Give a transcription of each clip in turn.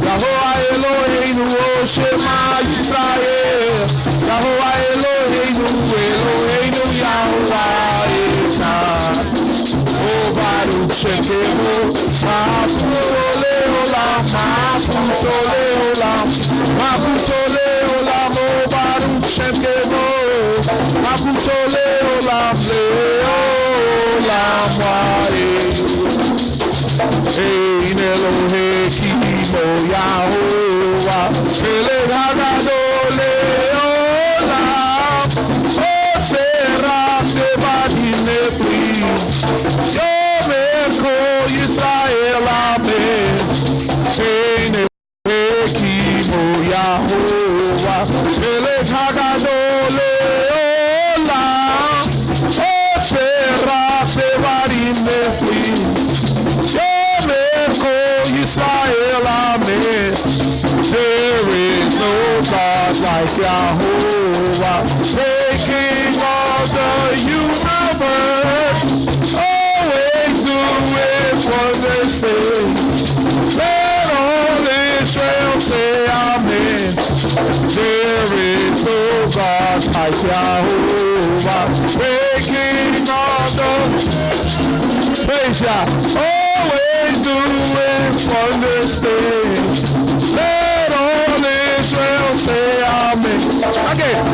Yahovah Eloheinu, O Shema Yisrael. Yahovah Eloheinu, Eloheinu, Yahovah Echad. O Baruch Shekemo, Mahaputole Olam, Mahaputole Olam, Mahaputole Olam, O Baruch Shekemo, Mahaputole Olam, Leolam Wae. Ein Elohe Kimo Yahovah, Eleh Hagadol Leolam, Oserach Devarim Nefrim, Yom Echol Yisrael Amen. Ein Elohe Kimo Yahovah, Eleh Hagadol Leolam, Oserach Devarim Nefrim, Yisrael, Amen. There is no God like Yahovah, the King of the universe. Always doing wonders. Let all Israel say Amen. There is no God like Yahovah, the King of the praise Yah. Always doing wonders. Let all Israel say Amen. Again.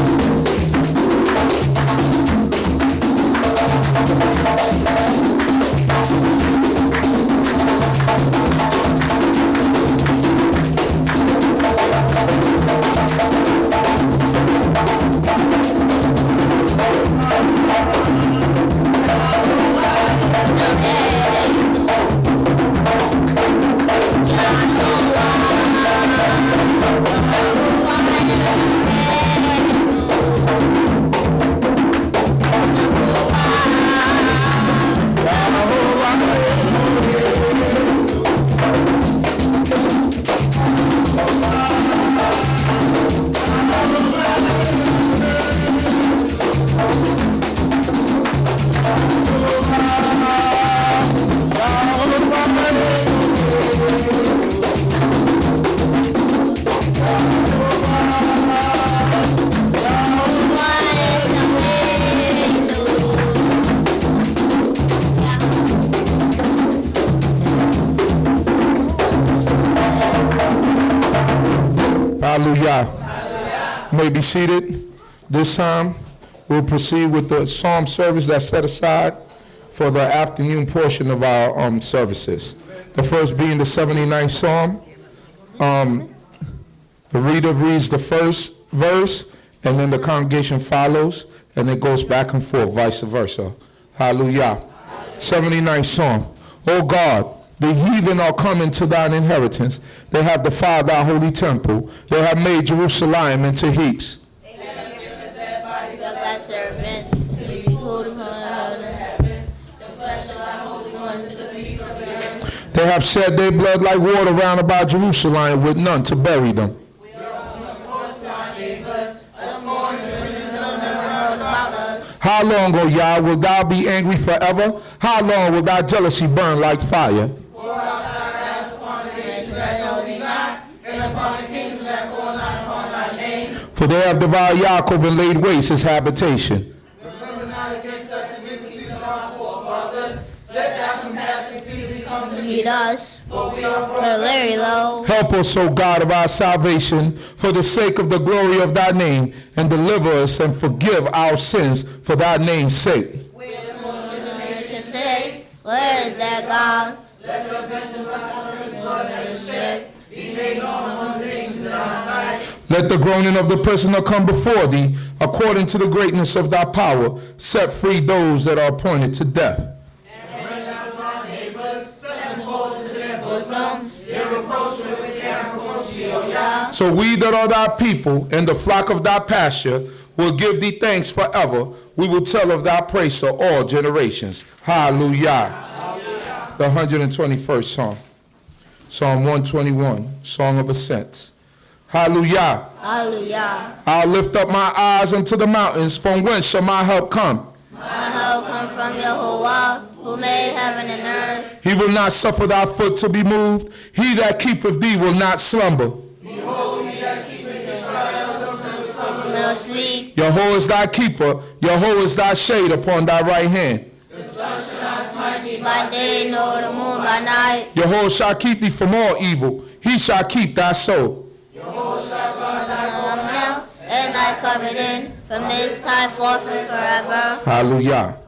Hallelujah. You may be seated. This time we'll proceed with the psalm service that's set aside for the afternoon portion of our services. The first being the 79th Psalm. The reader reads the first verse, and then the congregation follows, and it goes back and forth, vice versa. Hallelujah. 79th Psalm. O God, the heathen are coming to thine inheritance. They have defiled thy holy temple. They have made Jerusalem into heaps. They have given the dead bodies of thy servants to be food from the heavens, the flesh of thy holy ones into the heaps of the earth. They have shed their blood like water round about Jerusalem, with none to bury them. We are a scorn to our neighbors, a scorn to the world about us. How long, O Yah, will thou be angry forever? How long will thy jealousy burn like fire? Pour out thy wrath upon the nations that know thee not, and upon the kings that call not upon thy name. For they have devoured Jacob and laid waste his habitation. Remember not against us iniquities of our forefathers. Let thy compassion speedily come to meet us, for we are brought very low. Help us, O God of our salvation, for the sake of the glory of thy name, and deliver us and forgive our sins for thy name's sake. Wherefore should the nation say, where is their God? Let the vengeance of our blood that is shed be made known among the nations in our sight. Let the groaning of the prisoner come before thee, according to the greatness of thy power. Set free those that are appointed to death. And bring down to our neighbors, sevenfold into their bosoms, their reproach with which they have reproached thee, O Yah. So we that are thy people, and the flock of thy pasture, will give thee thanks forever. We will tell of thy praise to all generations. Hallelujah. Hallelujah. The 121st Psalm. Psalm 121, Song of Ascents. Hallelujah. Hallelujah. I'll lift up my eyes unto the mountains. From whence shall my help come? My help comes from Yehovah, who made heaven and earth. He will not suffer thy foot to be moved. He that keepeth thee will not slumber. Behold, he that keepeth Israel will sleep. Yahweh is thy keeper. Yahweh is thy shade upon thy right hand. The sun shall not smite thee by day, nor the moon by night. Yahweh shall keep thee from all evil. He shall keep thy soul. Yahweh shall guard thy going out and thy coming in from this time forth and forever. Hallelujah.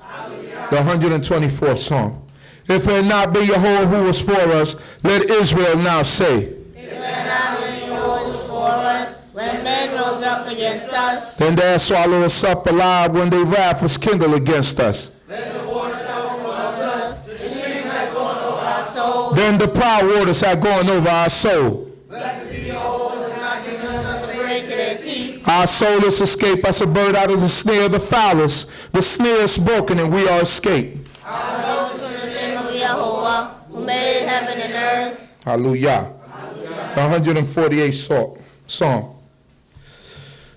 The 124th Psalm. If it had not been Yahweh who was for us, let Israel now say. If it had not been Yahweh for us, when men rose up against us, Then they swallow us up alive when their wrath was kindled against us. then the waters have overwhelmed us, the streams have gone over our soul. Then the proud waters had gone over our soul. Blessed be Yahweh, and not given us the prey to their teeth. Our soul is escaped as a bird out of the snare of the fowlers. The snare is broken and we are escaped. Hallelujah to the name of Yahweh, who made heaven and earth. Hallelujah. The 148th Psalm.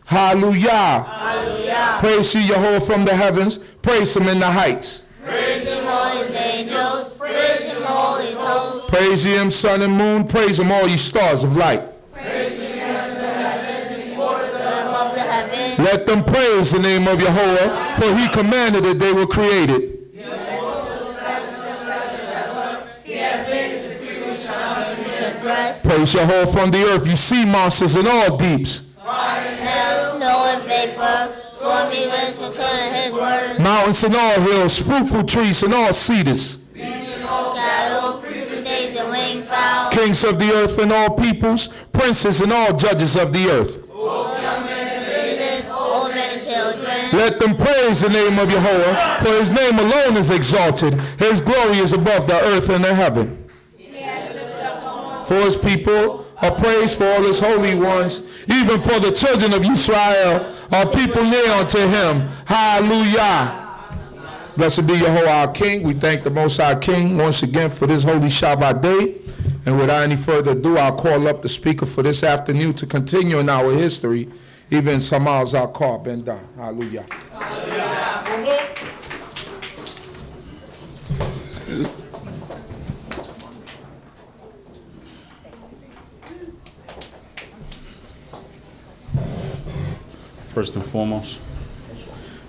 Hallelujah. Hallelujah. Praise ye Yahweh from the heavens. Praise him in the heights. Praise him, all his angels. Praise him, all his hosts. Praise ye him, sun and moon. Praise him, all ye stars of light. Praise him, under the heavens, and waters above the heavens. Let them praise the name of Yahweh, for he commanded that they were created. Praise Yahweh from the earth, you sea monsters in all deeps. Hail, snow, and vapor, stormy winds fulfilling his words. Mountains and all hills, fruitful trees and all cedars. Beasts and all cattle, creeping things and winged fowl. Kings of the earth and all peoples, princes and all judges of the earth. Old men and children. Let them praise the name of Yahweh, for his name alone is exalted. His glory is above the earth and the heaven. For his people, a praise for all his holy ones, even for the children of Yisrael, a people near unto him. Hallelujah. Blessed be Yahweh our King. We thank the Most High King once again for this holy Shabbat day. And without any further ado, I'll call up the speaker for this afternoon to continue in our history, even Samal, Zaccar, Ben Dan. Hallelujah. First and foremost,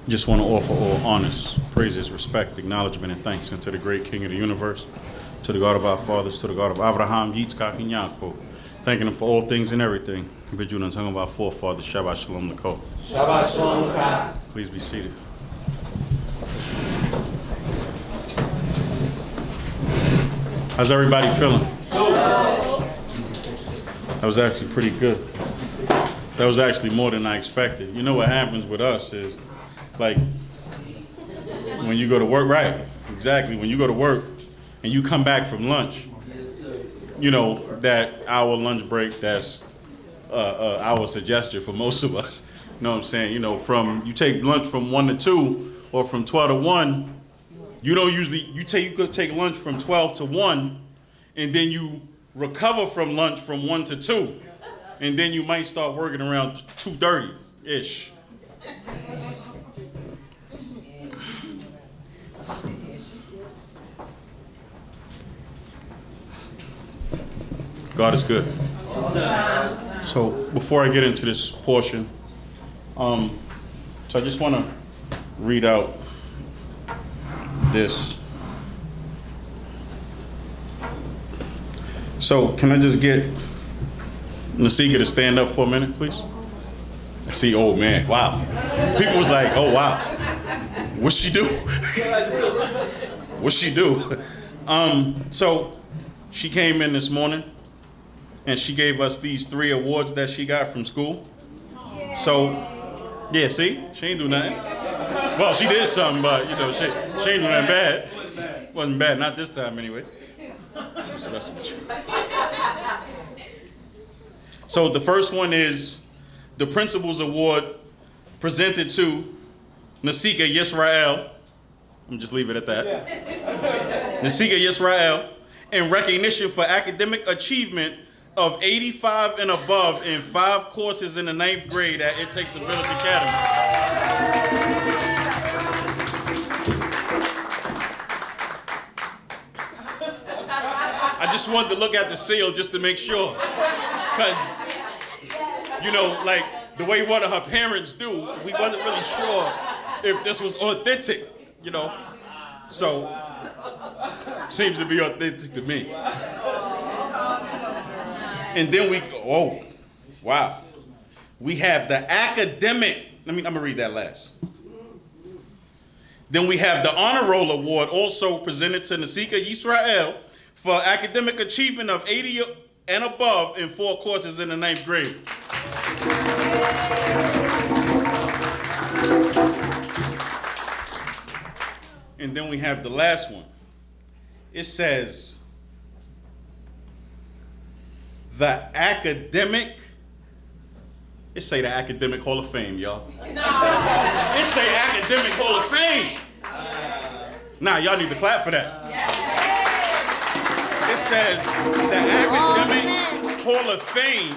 just want to offer all honors, praises, respect, acknowledgement, and thanks unto the great King of the universe, to the God of our fathers, to the God of Abraham, Yitzchak, and Yaakov, thanking him for all things and everything. Vigilant and tongue of our forefathers, Shabbat Shalom the Ko. Shabbat Shalom. Please be seated. How's everybody feeling? That was actually pretty good. That was actually more than I expected. You know what happens with us is, like, when you go to work, right, exactly, when you go to work and you come back from lunch, you know, that hour lunch break, that's our suggestion for most of us. You know what I'm saying? You know, you take lunch from 1 to 2 or from 12 to 1, you don't usually, you could take lunch from 12 to 1 and then you recover from lunch from 1 to 2. And then you might start working around 2:30-ish. God is good. So before I get into this portion, so I just want to read out this. So can I just get Nasika to stand up for a minute, please? I see, oh man, wow. People was like, oh wow, what's she do? What's she do? So she came in this morning and she gave us these 3 awards that she got from school. So, yeah, see, she ain't do nothing. Well, she did something, but you know, she ain't do nothing bad. Wasn't bad, not this time anyway. So that's what you. So the first one is the Principals Award presented to Nasika Yisrael. I'm just leave it at that. Nasika Yisrael, in recognition for academic achievement of 85 and above in 5 courses in the 9th grade at It Takes a Village Academy. just wanted to look at the seal just to make sure. Because, you know, like the way one of her parents do, we wasn't really sure if this was authentic, you know. So, seems to be authentic to me. And then wow. We have the academic, I'm going to read that last. Then we have the Honor Roll Award, also presented to Zaccar Yisrael for academic achievement of 80 and above in 4 courses in the 9th grade. And then we have the last one. It says, the Academic Hall of Fame, y'all. No. It say Academic Hall of Fame. Nah, y'all need to clap for that. It says the Academic Hall of Fame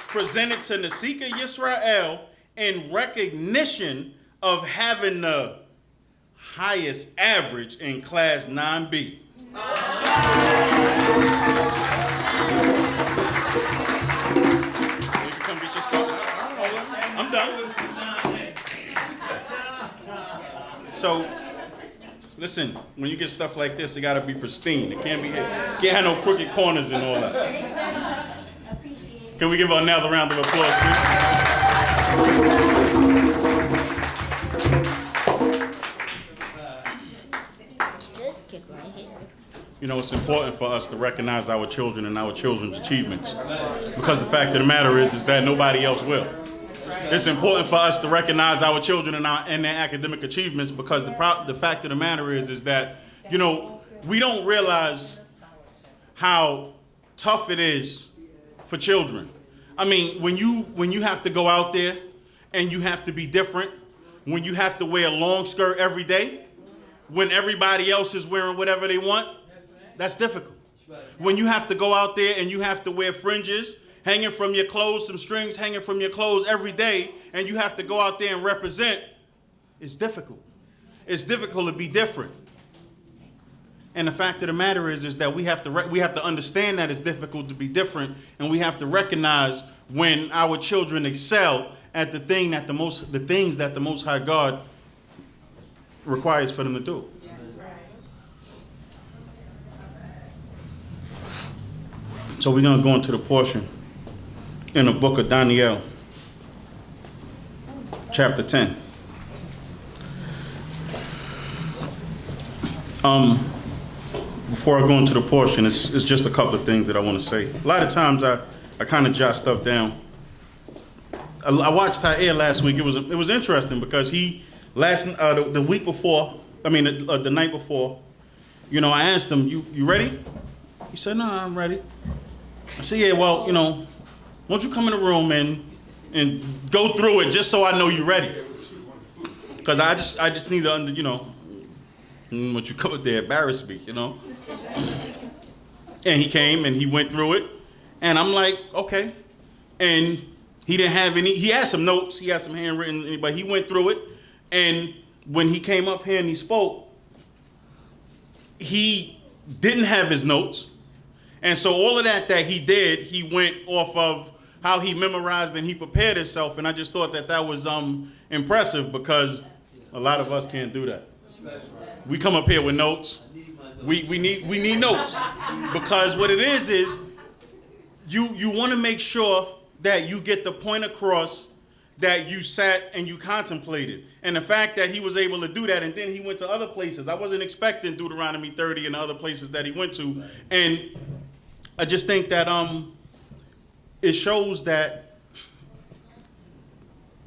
presented to Zaccar Yisrael in recognition of having the highest average in class 9B. Come get your stuff. I'm done. So, listen, when you get stuff like this, it gotta be pristine. It can't have no crooked corners and all that. Can we give her another round of applause, please? This kid right here. You know, it's important for us to recognize our children and our children's achievements. Because the fact of the matter is that nobody else will. It's important for us to recognize our children and their academic achievements because the fact of the matter is that, you know, we don't realize how tough it is for children. I mean, when you have to go out there and you have to be different, when you have to wear a long skirt every day, when everybody else is wearing whatever they want, that's difficult. When you have to go out there and you have to wear fringes hanging from your clothes, some strings hanging from your clothes every day, and you have to go out there and represent, it's difficult. It's difficult to be different. And the fact of the matter is that we have to understand that it's difficult to be different, and we have to recognize when our children excel at the things that the Most High God requires for them to do. So we're going to go into the portion in the book of Daniel, chapter 10. Before I go into the portion, it's just a couple of things that I want to say. A lot of times I kind of jot stuff down. I watched Tyre last week. It was interesting because the week before, the night before, you know, I asked him, you ready? He said, no, I'm ready. I said, yeah, well, you know, won't you come in the room and go through it just so I know you're ready? Because I just need to, you know, once you come up there, embarrass me, you know? And he came and he went through it. And I'm like, okay. And he didn't have he had some notes, he had some handwritten, but he went through it. And when he came up here and he spoke, he didn't have his notes. And so all of that he did, he went off of how he memorized and he prepared himself. And I just thought that was impressive because a lot of us can't do that. We come up here with notes. We need notes because what it is you want to make sure that you get the point across that you sat and you contemplated. And the fact that he was able to do that, and then he went to other places. I wasn't expecting Deuteronomy 30 and the other places that he went to. And I just think that it shows that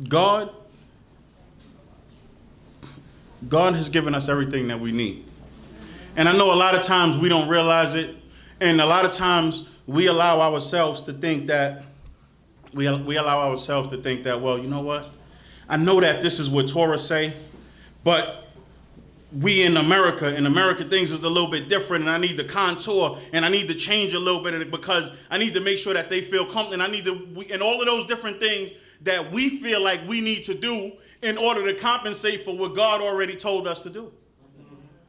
God has given us everything that we need. And I know a lot of times we don't realize it, and a lot of times we allow ourselves to think that, well, you know what? I know that this is what Torah say, but we in America things is a little bit different, and I need to contour, and I need to change a little bit of it because I need to make sure that they feel comfortable, and and all of those different things that we feel like we need to do in order to compensate for what God already told us to do.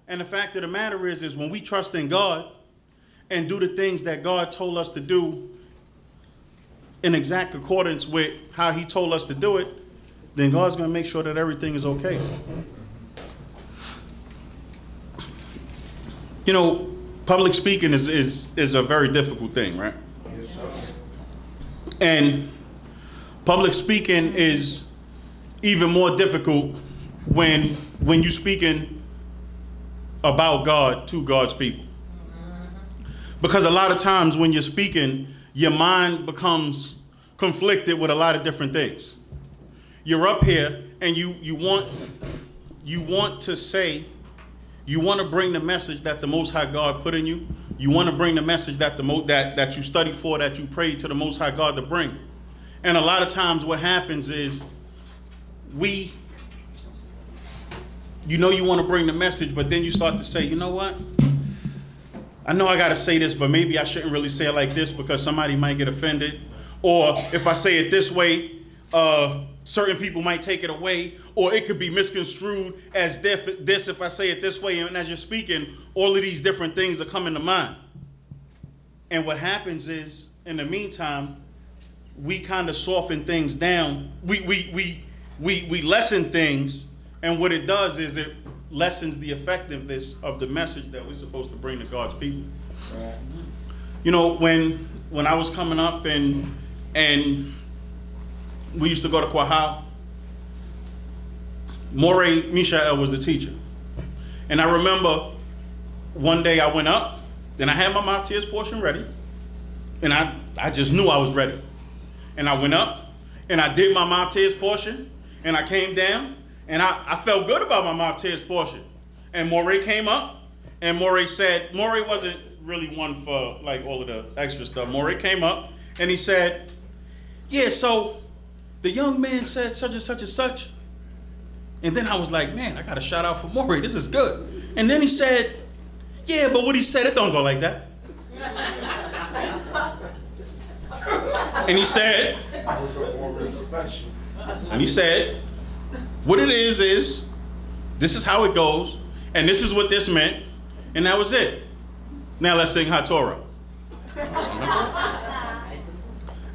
And the fact of the matter is when we trust in God and do the things that God told us to do in exact accordance with how he told us to do it, then God's going to make sure that everything is okay. You know, public speaking is a very difficult thing, right? Yes, sir. And public speaking is even more difficult when you're speaking about God to God's people. Because a lot of times when you're speaking, your mind becomes conflicted with a lot of different things. You're up here and you want to say, you want to bring the message that the Most High God put in you. You want to bring the message that that you studied for, that you prayed to the Most High God to bring. And a lot of times what happens is you want to bring the message, but then you start to say, you know what? I know I got to say this, but maybe I shouldn't really say it like this because somebody might get offended. Or if I say it this way, certain people might take it away, or it could be misconstrued as this if I say it this way. And as you're speaking, all of these different things are coming to mind. And what happens is, in the meantime, we kind of soften things down. We lessen things, and what it does is it lessens the effectiveness of the message that we're supposed to bring to God's people. Right. You know, when I was coming up and we used to go to Kwahau, Morey Mishael was the teacher. And I remember one day I went up and I had my mouth tears portion ready. And I just knew I was ready. And I went up and I did my mouth tears portion and I came down and I felt good about my mouth tears portion. And Morey came up and Morey said, Morey wasn't really one for like all of the extra stuff. Morey came up and he said, yeah, so the young man said such and such and such. And then I was like, man, I got to shout out for Morey. This is good. And then he said, yeah, but what he said, it don't go like that. And he said, what it is, this is how it goes, and this is what this meant, and that was it. Now let's sing Hot Torah.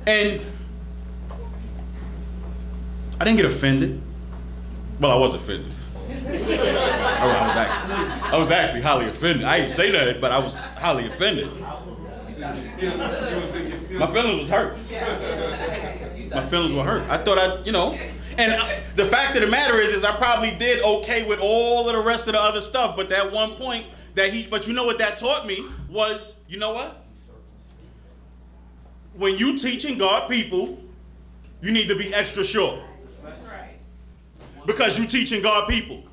And I didn't get offended. Well, I was offended. I was actually highly offended. I didn't say that, but I was highly offended. My feelings was hurt. My feelings were hurt. I thought and the fact of the matter is I probably did okay with all of the rest of the other stuff, but that one point but you know what that taught me was, you know what? When you teaching God people, you need to be extra sure. That's right. Because you teaching God people.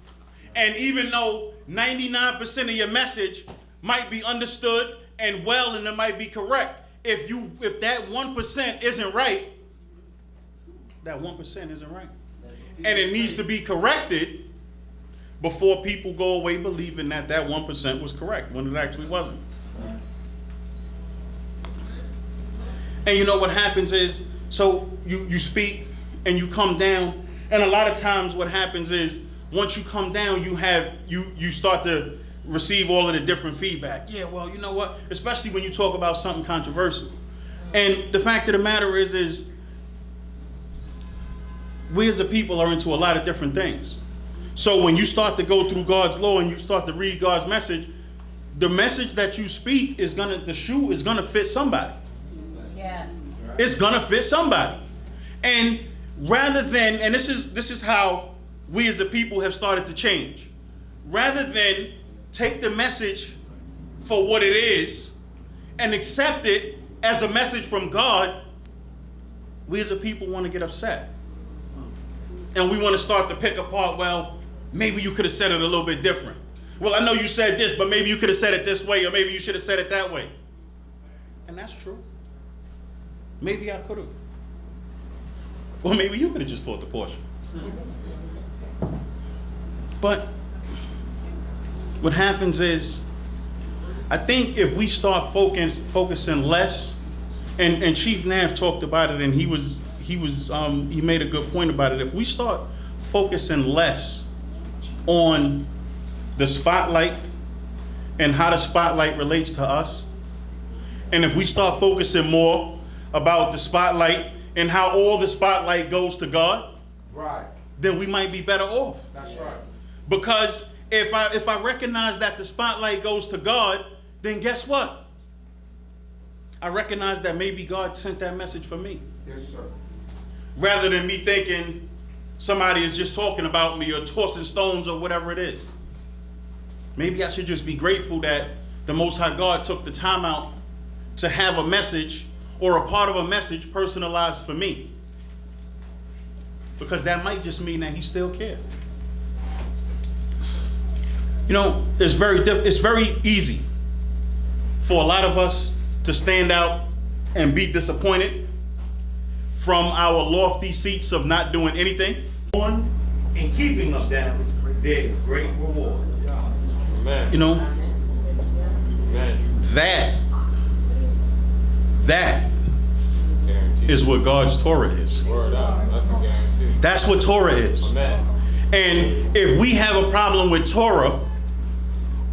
And even though 99% of your message might be understood and well, and it might be correct, if that 1% isn't right, that 1% isn't right. And it needs to be corrected before people go away believing that 1% was correct when it actually wasn't. And you know what happens is, so you speak and you come down, and a lot of times what happens is once you come down, you start to receive all of the different feedback. Yeah, well, you know what? Especially when you talk about something controversial. And the fact of the matter is we as a people are into a lot of different things. So when you start to go through God's law and you start to read God's message, the message that you speak the shoe is gonna fit somebody. Yes. It's gonna fit somebody. And rather than, and this is how we as a people have started to change. Rather than take the message for what it is and accept it as a message from God, we as a people want to get upset. And we want to start to pick apart, well, maybe you could have said it a little bit different. Well, I know you said this, but maybe you could have said it this way, or maybe you should have said it that way. And that's true. Maybe I could have. Or maybe you could have just taught the portion. But what happens is, I think if we start focusing less, and Chief Nav talked about it, and he made a good point about it. If we start focusing less on the spotlight and how the spotlight relates to us, And if we start focusing more about the spotlight and how all the spotlight goes to God, Right. then we might be better off. That's right. Because if I recognize that the spotlight goes to God, then guess what? I recognize that maybe God sent that message for me. Yes, sir. Rather than me thinking somebody is just talking about me or tossing stones or whatever it is. Maybe I should just be grateful that the Most High God took the time out to have a message or a part of a message personalized for me. Because that might just mean that he still cares. You know, it's very easy for a lot of us to stand out and be disappointed from our lofty seats of not doing anything. On and keeping us down, there is great reward. Amen. You know, Amen. that It's guaranteed. is what God's Torah is. Word up. That's a guarantee. That's what Torah is. Amen. And if we have a problem with Torah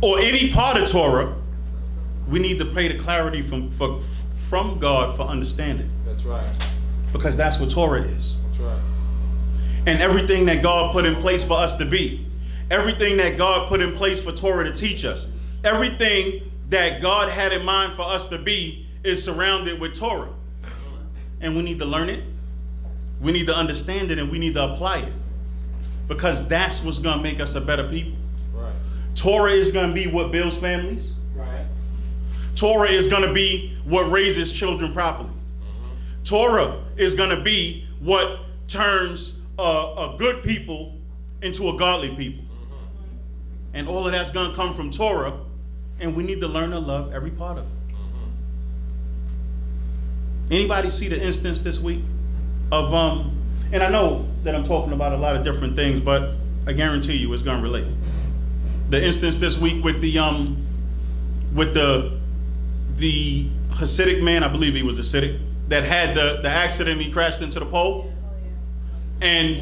or any part of Torah, we need to pray the clarity from God for understanding. That's right. Because that's what Torah is. That's right. And everything that God put in place for us to be, everything that God put in place for Torah to teach us, everything that God had in mind for us to be is surrounded with Torah. And we need to learn it, we need to understand it, and we need to apply it. Because that's what's going to make us a better people. Right. Torah is going to be what builds families. Right. Torah is going to be what raises children properly. Torah is going to be what turns a good people into a godly people. And all of that's going to come from Torah, and we need to learn to love every part of it. Anybody see the instance this week of and I know that I'm talking about a lot of different things, but I guarantee you it's going to relate. The instance this week with the Hasidic man, I believe he was Hasidic, that had the accident. He crashed into the pole, and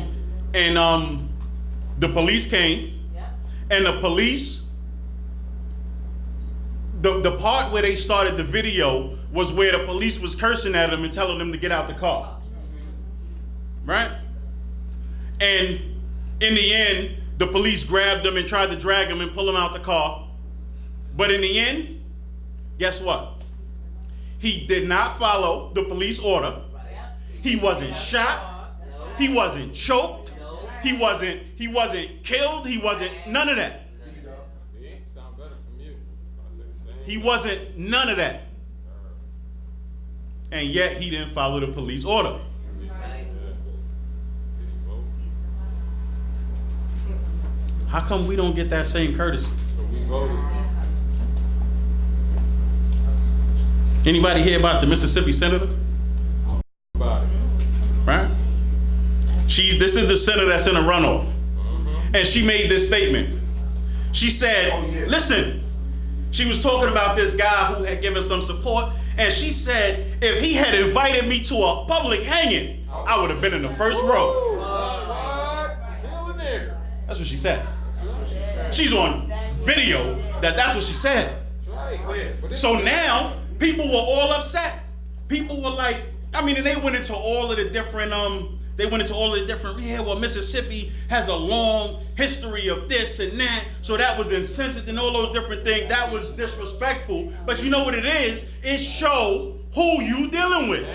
the police came, and the police, the part where they started the video was where the police was cursing at him and telling him to get out the car, right? And in the end, the police grabbed him and tried to drag him and pull him out the car, but in the end, guess what? He did not follow the police order. He wasn't shot. He wasn't choked. He wasn't killed. He wasn't none of that. See? Sound better from you. I say the same. He wasn't none of that. And yet he didn't follow the police order. How come we don't get that same courtesy? So we voted. Anybody hear about the Mississippi senator? About it. Right? This is the senator that's in a runoff. And she made this statement. She said, listen, she was talking about this guy who had given some support, and she said, if he had invited me to a public hanging, I would have been in the first row. What? Killing it. That's what she said. She's on video that's what she said. That's right. But it's So now people were all upset. People were like, I mean, and they went into all of the different, yeah, well, Mississippi has a long history of this and that, so that was insensitive and all those different things. That was disrespectful. But you know what it is? It show who you dealing with.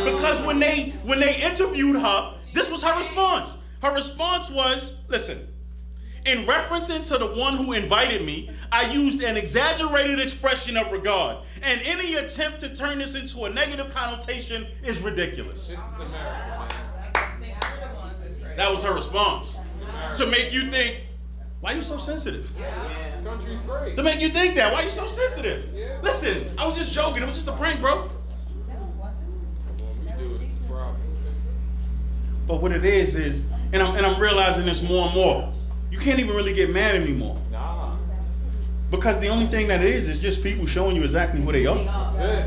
Because when they interviewed her, this was her response. Her response was, listen, in referencing to the one who invited me, I used an exaggerated expression of regard, and any attempt to turn this into a negative connotation is ridiculous. This is America, man. That was her response. To make you think, why are you so sensitive? This country's great. To make you think that, why are you so sensitive? Yeah. Listen, I was just joking. It was just a prank, bro. When we do it, it's a problem. But what it is, and I'm realizing this more and more, you can't even really get mad anymore. Nah. Because the only thing that it is just people showing you exactly who they are. That's it.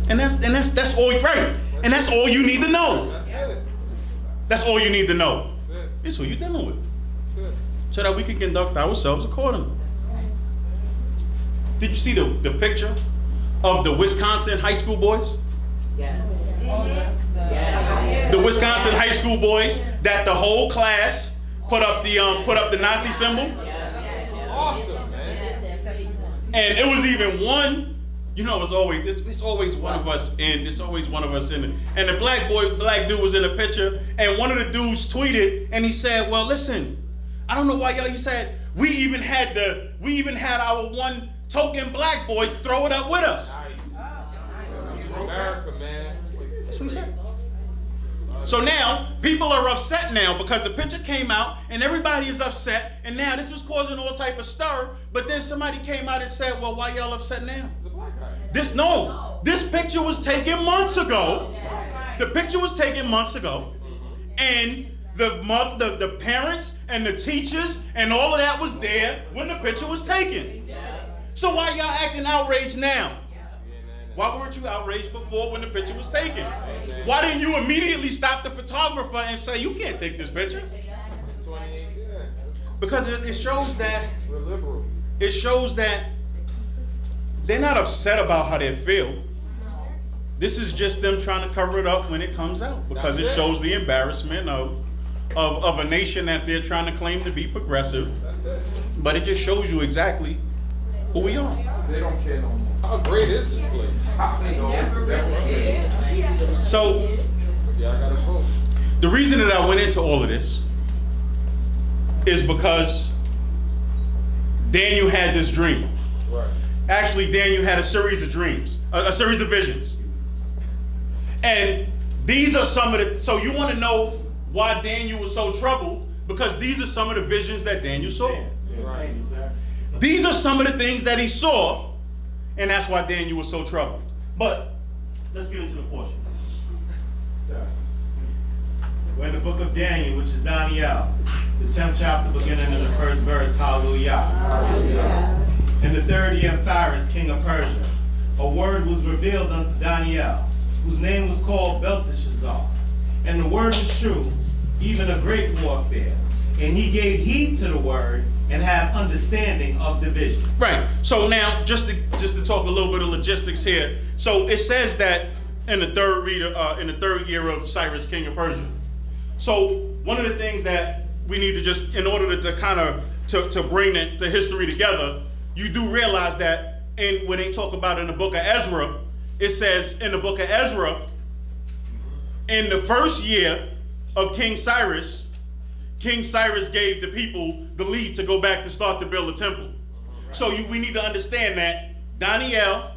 And that's all right. And that's all you need to know. That's it. That's all you need to know. That's it. It's who you're dealing with. That's it. So that we can conduct ourselves accordingly. Did you see the picture of the Wisconsin high school boys? Yes. The Wisconsin high school boys that the whole class put up the Nazi symbol? Awesome, man. And it was even one, you know, it's always one of us in. It's always one of us in it. And the black dude was in the picture, and one of the dudes tweeted, and he said, "Well, listen, I don't know why y'all." He said, "We even had our one token black boy throw it up with us." Nice. America, man. That's what he said. So now people are upset now because the picture came out and everybody is upset, and now this was causing all type of stir. But then somebody came out and said, "Well, why y'all upset now?" It's a black guy. This picture was taken months ago. The picture was taken months ago, and the parents and the teachers and all of that was there when the picture was taken. So why y'all acting outraged now? Why weren't you outraged before when the picture was taken? Why didn't you immediately stop the photographer and say, "You can't take this picture"? It's 28. Because it shows that We're liberal. it shows that they're not upset about how they feel. This is just them trying to cover it up when it comes out, because it shows the embarrassment of a nation that they're trying to claim to be progressive. That's it. But it just shows you exactly who we are. They don't care no more. How great is this place? So Yeah, I gotta vote. the reason that I went into all of this is because Daniel had this dream. Right. Actually, Daniel had a series of dreams, a series of visions. And these are some of the, so you want to know why Daniel was so troubled, because these are some of the visions that Daniel saw. Right. These are some of the things that he saw, and that's why Daniel was so troubled. But let's get into the portion. We're in the book of Daniel, which is Daniel, the 10th chapter, beginning in the first verse. Hallelujah. In the 3rd year of Cyrus, king of Persia, a word was revealed unto Daniel, whose name was called Belteshazzar. And the word was true, even a great warfare. And he gave heed to the word and had understanding of the vision. Right. So now, just to talk a little bit of logistics here. So it says that in the third year of Cyrus, king of Persia. So one of the things that we need to just, in order to kind of to bring the history together, you do realize that when they talk about in the book of Ezra, it says in the book of Ezra, in the first year of King Cyrus gave the people the leave to go back to start to build a temple. So we need to understand that Daniel,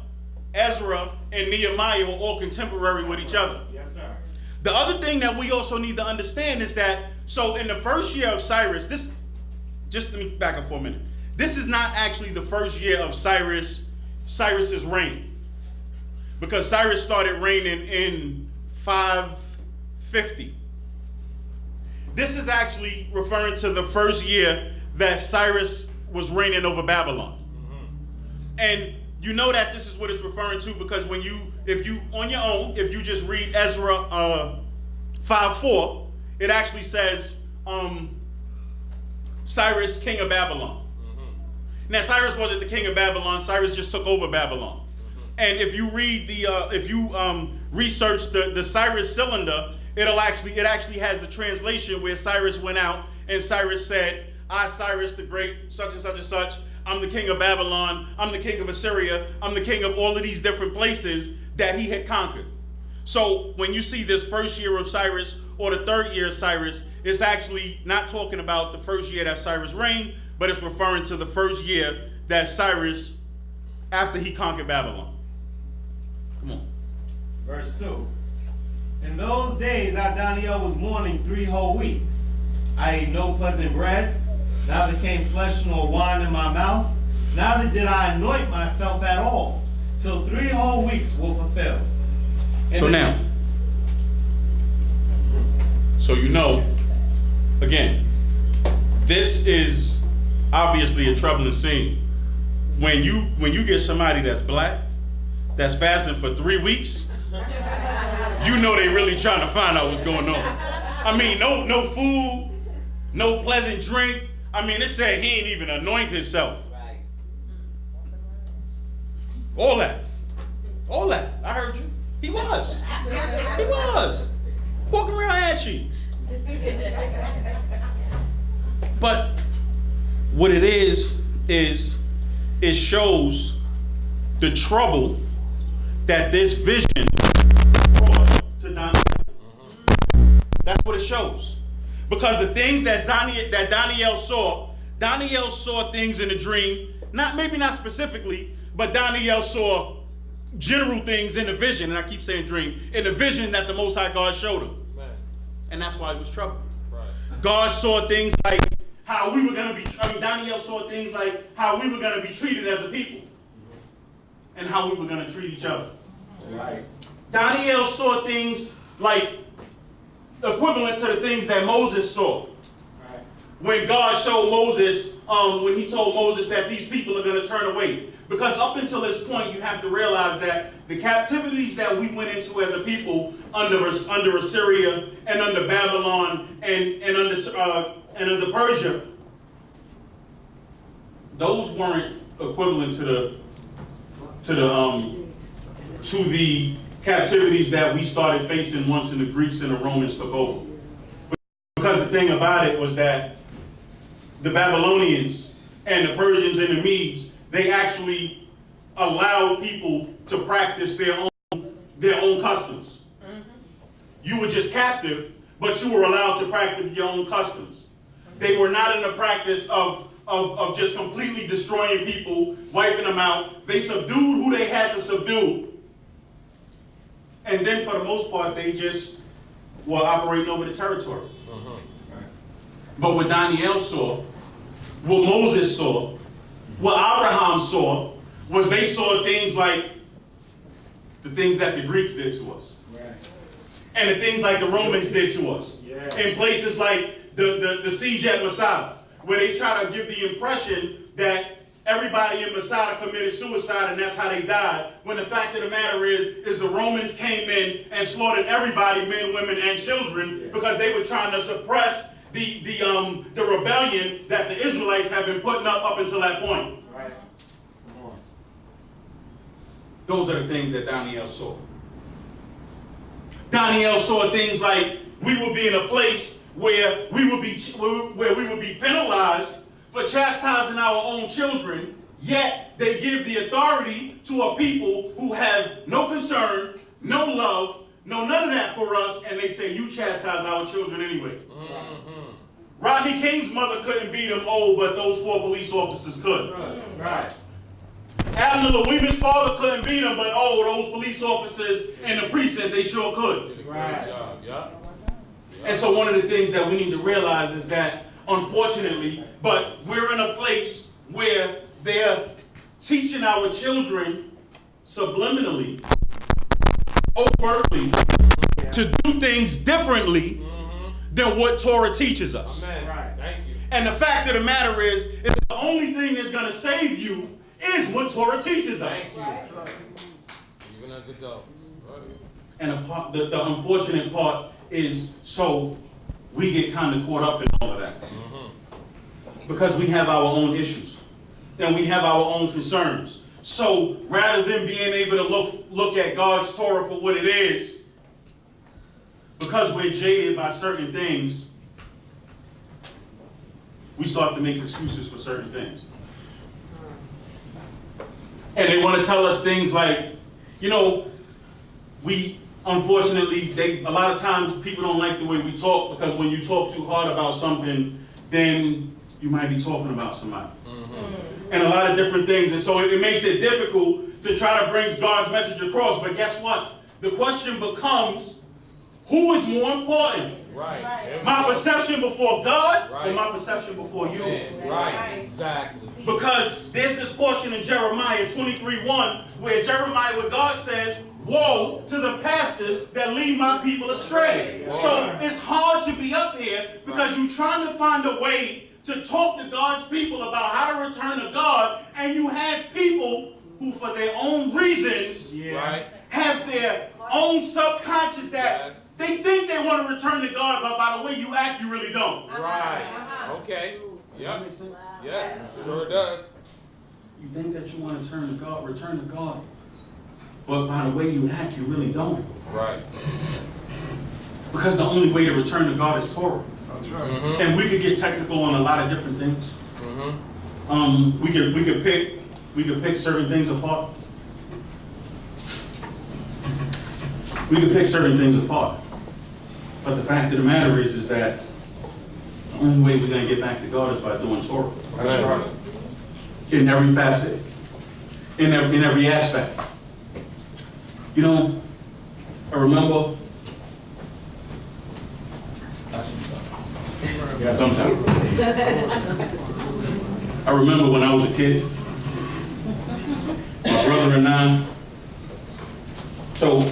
Ezra, and Nehemiah were all contemporary with each other. Yes, sir. The other thing that we also need to understand is that, so in the first year of Cyrus, just let me back up for a minute. This is not actually the first year of Cyrus's reign, because Cyrus started reigning in 550. This is actually referring to the first year that Cyrus was reigning over Babylon. And you know that this is what it's referring to, because if you on your own, if you just read Ezra 5:4, it actually says Cyrus, king of Babylon. Now Cyrus wasn't the king of Babylon. Cyrus just took over Babylon. And if you read research the Cyrus cylinder, it actually has the translation where Cyrus went out and Cyrus said, "I, Cyrus the Great, such and such and such, I'm the king of Babylon, I'm the king of Assyria, I'm the king of all of these different places that he had conquered." So when you see this first year of Cyrus or the third year of Cyrus, it's actually not talking about the first year that Cyrus reigned, but it's referring to the first year that Cyrus, after he conquered Babylon. Come on. Verse 2. In those days Daniel was mourning 3 whole weeks. I ate no pleasant bread, neither came flesh nor wine in my mouth, neither did I anoint myself at all, till 3 whole weeks were fulfilled. And So now, so you know, again, this is obviously a troubling scene. When you get somebody that's black, that's fasting for 3 weeks, you know they really trying to find out what's going on. I mean, no food, no pleasant drink. I mean, it said he ain't even anoint himself. Right. All that. All that. I heard you. He was. He was. Walking around ashy. But what it is it shows the trouble that this vision brought to Daniel. That's what it shows. Because the things that Daniel saw things in a dream, maybe not specifically, but Daniel saw general things in the vision, and I keep saying dream, in the vision that the Most High God showed him. Man. And that's why he was troubled. Right. God saw things like how we were going to be, Daniel saw things like how we were going to be treated as a people. And how we were going to treat each other. Right. Daniel saw things like equivalent to the things that Moses saw. Right. When God showed Moses, when he told Moses that these people are going to turn away. Because up until this point, you have to realize that the captivities that we went into as a people under Assyria and under Babylon and under Persia, those weren't equivalent to the captivities that we started facing once the Greeks and the Romans took over. Because the thing about it was that the Babylonians and the Persians and the Medes, they actually allowed people to practice their own customs. Mm-hmm. You were just captive, but you were allowed to practice your own customs. They were not in the practice of just completely destroying people, wiping them out. They subdued who they had to subdue. And then for the most part, they just were operating over the territory. Uh-huh. Right. But what Daniel saw, what Moses saw, what Abraham saw, was they saw things like the things that the Greeks did to us. Right. And the things like the Romans did to us. Yeah. In places like the siege at Masada, where they try to give the impression that everybody in Masada committed suicide and that's how they died, when the fact of the matter is the Romans came in and slaughtered everybody, men, women, and children, because they were trying to suppress the rebellion that the Israelites have been putting up until that point. Right. Come on. Those are the things that Daniel saw. Daniel saw things like we will be in a place where we will be penalized for chastising our own children, yet they give the authority to a people who have no concern, no love, no none of that for us, and they say, you chastise our children anyway. Mm-hmm. Rodney King's mother couldn't beat him, but those 4 police officers could. Right. Abner Louisa's father couldn't beat him, but those police officers in the precinct, they sure could. Right. Yeah. And so one of the things that we need to realize is that, unfortunately, but we're in a place where they're teaching our children subliminally, overtly, to do things differently than what Torah teaches us. Amen. Right. Thank you. And the fact of the matter is the only thing that's going to save you is what Torah teaches us. Thank you. Even as adults. Right. And the unfortunate part is, so we get kind of caught up in all of that. Mm-hmm. Because we have our own issues. And we have our own concerns. So rather than being able to look at God's Torah for what it is, because we're jaded by certain things, we start to make excuses for certain things. And they want to tell us things like, unfortunately, a lot of times people don't like the way we talk, because when you talk too hard about something, then you might be talking about somebody. Mm-hmm. And a lot of different things. And so it makes it difficult to try to bring God's message across. But guess what? The question becomes, who is more important? Right. My perception before God, or my perception before you? Right. Exactly. Because there's this portion in Jeremiah 23:1 where God says, woe to the pastors that lead my people astray. Wow. So it's hard to be up here because you're trying to find a way to talk to God's people about how to return to God, and you have people who, for their own reasons, have their own subconscious that they think they want to return to God, but by the way you act, you really don't. Right. Okay. Yeah. Yeah. Sure does. You think that you want to return to God, but by the way you act, you really don't. Right. Because the only way to return to God is Torah. That's right. And we could get technical on a lot of different things. We could pick certain things apart. We could pick certain things apart. But the fact of the matter is that the only way we're going to get back to God is by doing Torah. That's right. In every facet, in every aspect. You know, I remember. Yeah, sometimes. I remember when I was a kid, my brother and I. So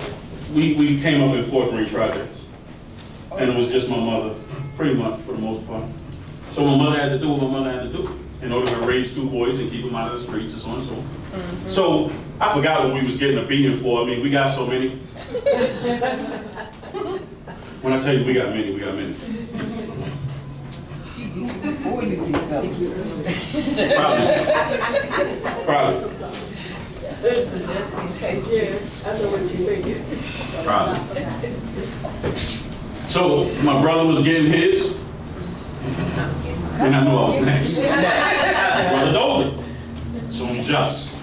we came up in Fort Greene Project, and it was just my mother, pretty much for the most part. So my mother had to do what my mother had to do in order to raise 2 boys and keep them out of the streets and so on and so on. So I forgot what we was getting a beating for. I mean, we got so many. When I tell you we got many, we got many. Probably. Just in case. Yeah, I know what you're thinking. Probably. So my brother was getting his, and I knew I was next. My brother's older, so I'm just.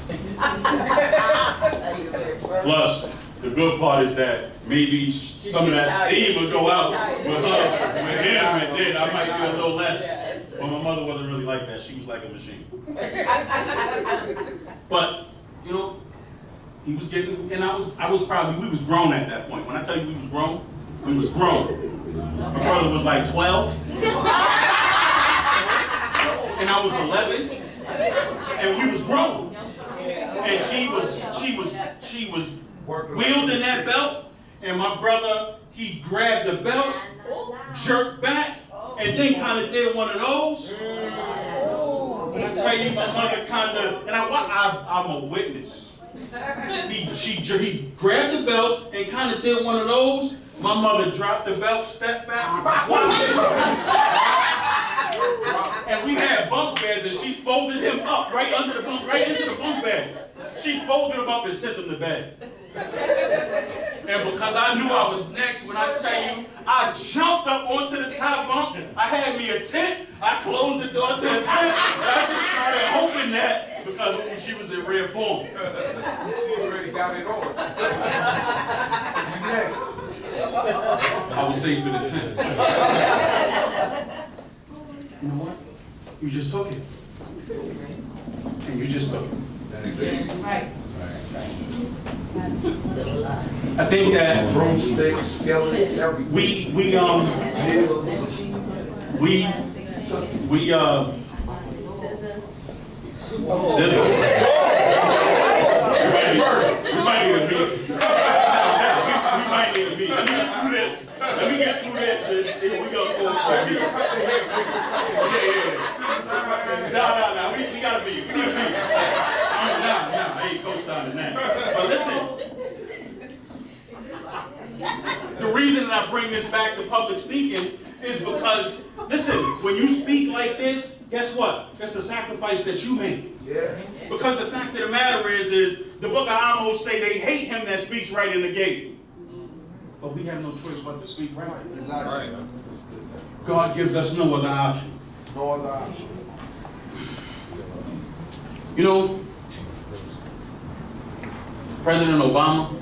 Plus, the good part is that maybe some of that steam would go out with her, with him, and then I might get a little less. But my mother wasn't really like that. She was like a machine. But, you know, he was getting, and I was probably, we was grown at that point. When I tell you we was grown, we was grown. My brother was like 12. And I was 11. And we was grown. And she was wielding that belt, and my brother, he grabbed the belt, jerked back, and then kind of did one of those. And I tell you, my mother kind of, and I'm a witness. He grabbed the belt and kind of did one of those. My mother dropped the belt, stepped back, and we had bunk beds, and she folded him up right under the bunk, right into the bunk bed. She folded him up and sent him to bed. And because I knew I was next, when I tell you, I jumped up onto the top bunk. I had me a tent. I closed the door to the tent. And I just started hoping that because she was in red form. She already got it on. You next. I was safe in the tent. You know what? You just took it. And you just took it. Right. I think that Broomsticks, skeletons, everything. we scissors. We might need a meeting. We might need a meeting. Let me get through this. And we gonna go for a meeting. Yeah. No. We gotta be. We need a meeting. I ain't co-signing that. But listen. The reason that I bring this back to public speaking is because, listen, when you speak like this, guess what? That's a sacrifice that you make. Yeah. Because the fact of the matter is the book of Amos say they hate him that speaks right in the gate. But we have no choice but to speak right. Right. God gives us no other option. No other option. You know, President Obama,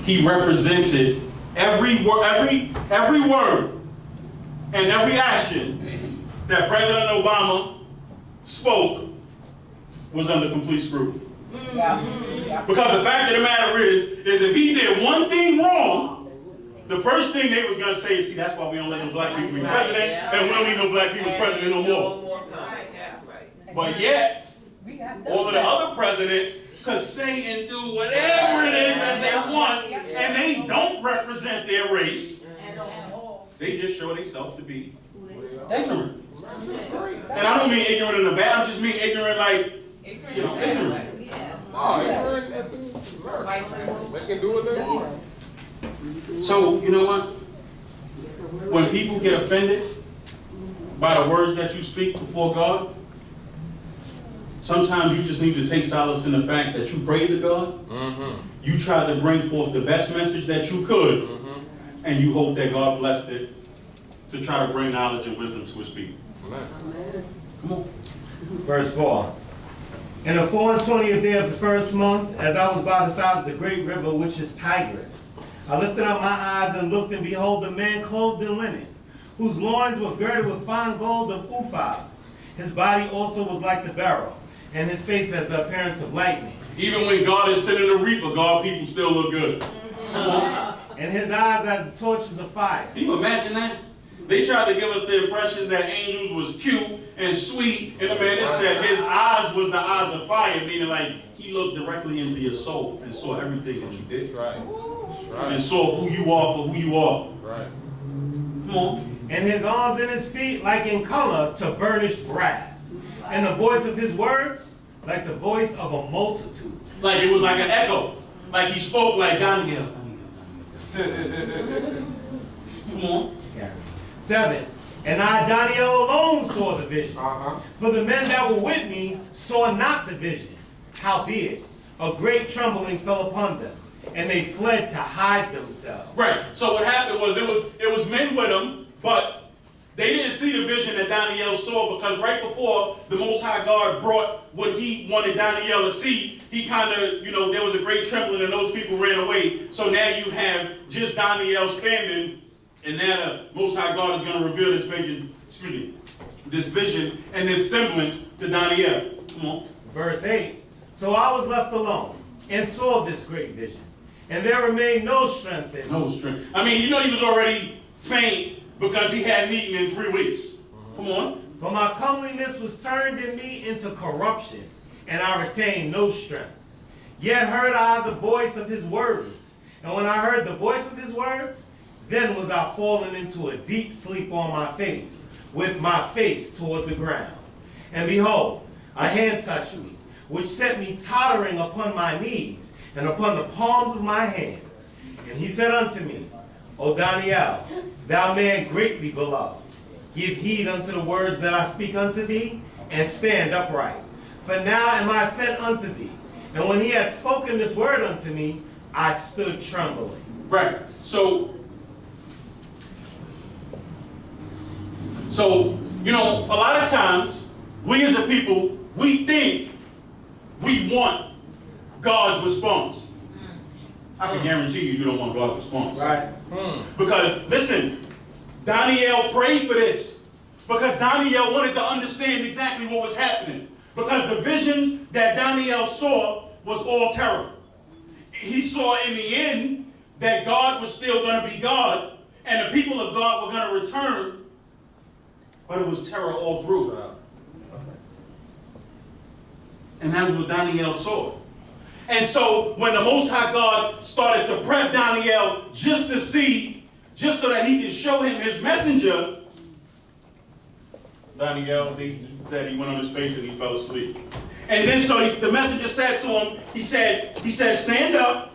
he represented every word and every action that President Obama spoke was under complete scrutiny. Because the fact of the matter is if he did one thing wrong, the first thing they was going to say is, see, that's why we don't let no black people be president, and we don't need no black people as president no more. But yet, all of the other presidents could say and do whatever it is that they want, and they don't represent their race. They just show themselves to be ignorant. And I don't mean ignorant in the bad, I just mean ignorant like, you know, ignorant. Oh, ignorant, that's America. They can do what they want. So, you know what? When people get offended by the words that you speak before God, Sometimes you just need to take solace in the fact that you prayed to God, you tried to bring forth the best message that you could, and you hope that God blessed it to try to bring knowledge and wisdom to his people. Amen. Come on. Verse 4. In the 24th day of the first month, as I was by the side of the great river, which is Tigris, I lifted up my eyes and looked, and behold, a man clothed in linen, whose loins were girded with fine gold of Uphaz. His body also was like the beryl, and his face as the appearance of lightning. Even when God is sending a reaper, God people still look good. Come on. And his eyes as the torches of fire. Can you imagine that? They tried to give us the impression that angels was cute and sweet, and the man that said his eyes was the eyes of fire, meaning like he looked directly into your soul and saw everything that you did. That's right. That's right. And saw who you are for who you are. Right. Come on. And his arms and his feet like in color to burnished brass. And the voice of his words like the voice of a multitude. Like it was like an echo. Like he spoke like Daniel. Come on. 7. And I, Daniel, alone saw the vision. For the men that were with me saw not the vision. Howbeit, a great trembling fell upon them, and they fled to hide themselves. Right. So what happened was it was men with him, but they didn't see the vision that Daniel saw, because right before the Most High God brought what he wanted Daniel to see, he kind of, there was a great trembling and those people ran away. So now you have just Daniel standing, and now the Most High God is going to reveal this vision and this semblance to Daniel. Come on. Verse 8. So I was left alone and saw this great vision, and there remained no strength in me. No strength. I mean, he was already faint because he hadn't eaten in 3 weeks. Come on. For my comeliness was turned in me into corruption, and I retained no strength. Yet heard I the voice of his words, and when I heard the voice of his words, then was I fallen into a deep sleep on my face, with my face toward the ground. And behold, a hand touched me, which set me tottering upon my knees, and upon the palms of my hands. And he said unto me, O Daniel, thou man greatly beloved, give heed unto the words that I speak unto thee, and stand upright. For now am I sent unto thee. And when he had spoken this word unto me, I stood trembling. Right. So, a lot of times, we as a people, we think we want God's response. I can guarantee you don't want God's response. Right. Because, listen, Daniel prayed for this. Because Daniel wanted to understand exactly what was happening. Because the visions that Daniel saw was all terror. He saw in the end that God was still going to be God, and the people of God were going to return, but it was terror all through. And that was what Daniel saw. And so when the Most High God started to prep Daniel just so that he could show him his messenger, Daniel, that he went on his face and he fell asleep. And then so the messenger said to him, he said, stand up.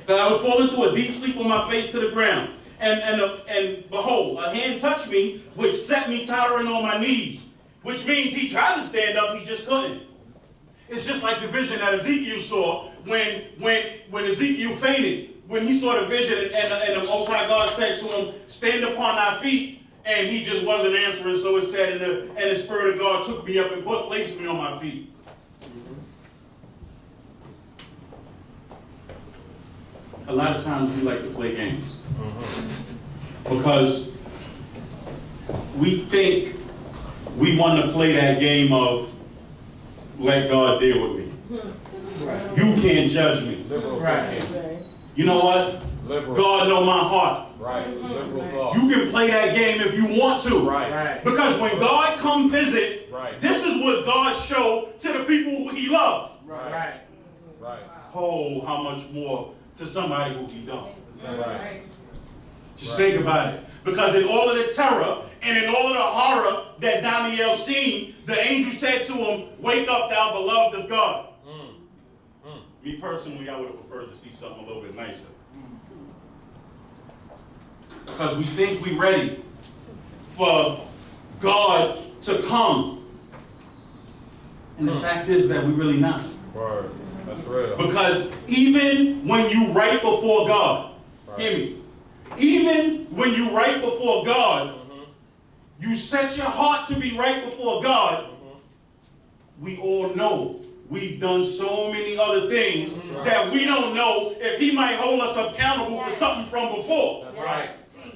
That I was falling to a deep sleep on my face to the ground. And behold, a hand touched me, which set me tottering on my knees. Which means he tried to stand up, he just couldn't. It's just like the vision that Ezekiel saw when Ezekiel fainted. When he saw the vision and the Most High God said to him, stand upon thy feet. And he just wasn't answering, so it said, and the Spirit of God took me up and placed me on my feet. A lot of times we like to play games. Because we think we want to play that game of let God deal with me. Right. You can't judge me. Right. You know what? God know my heart. Right. Liberal You can play that game if you want to. Right. Because when God come visit, Right. this is what God showed to the people who he loved. Right. Right. Oh, how much more to somebody who he don't. Right. Just think about it. Because in all of the terror and in all of the horror that Daniel seen, the angel said to him, wake up, thou beloved of God. Me personally, I would have preferred to see something a little bit nicer. Because we think we're ready for God to come And the fact is that we really not. Word. That's real. Because even when you right before God, hear me, even when you right before God, you set your heart to be right before God, we all know we've done so many other things that we don't know if he might hold us accountable for something from before. That's right.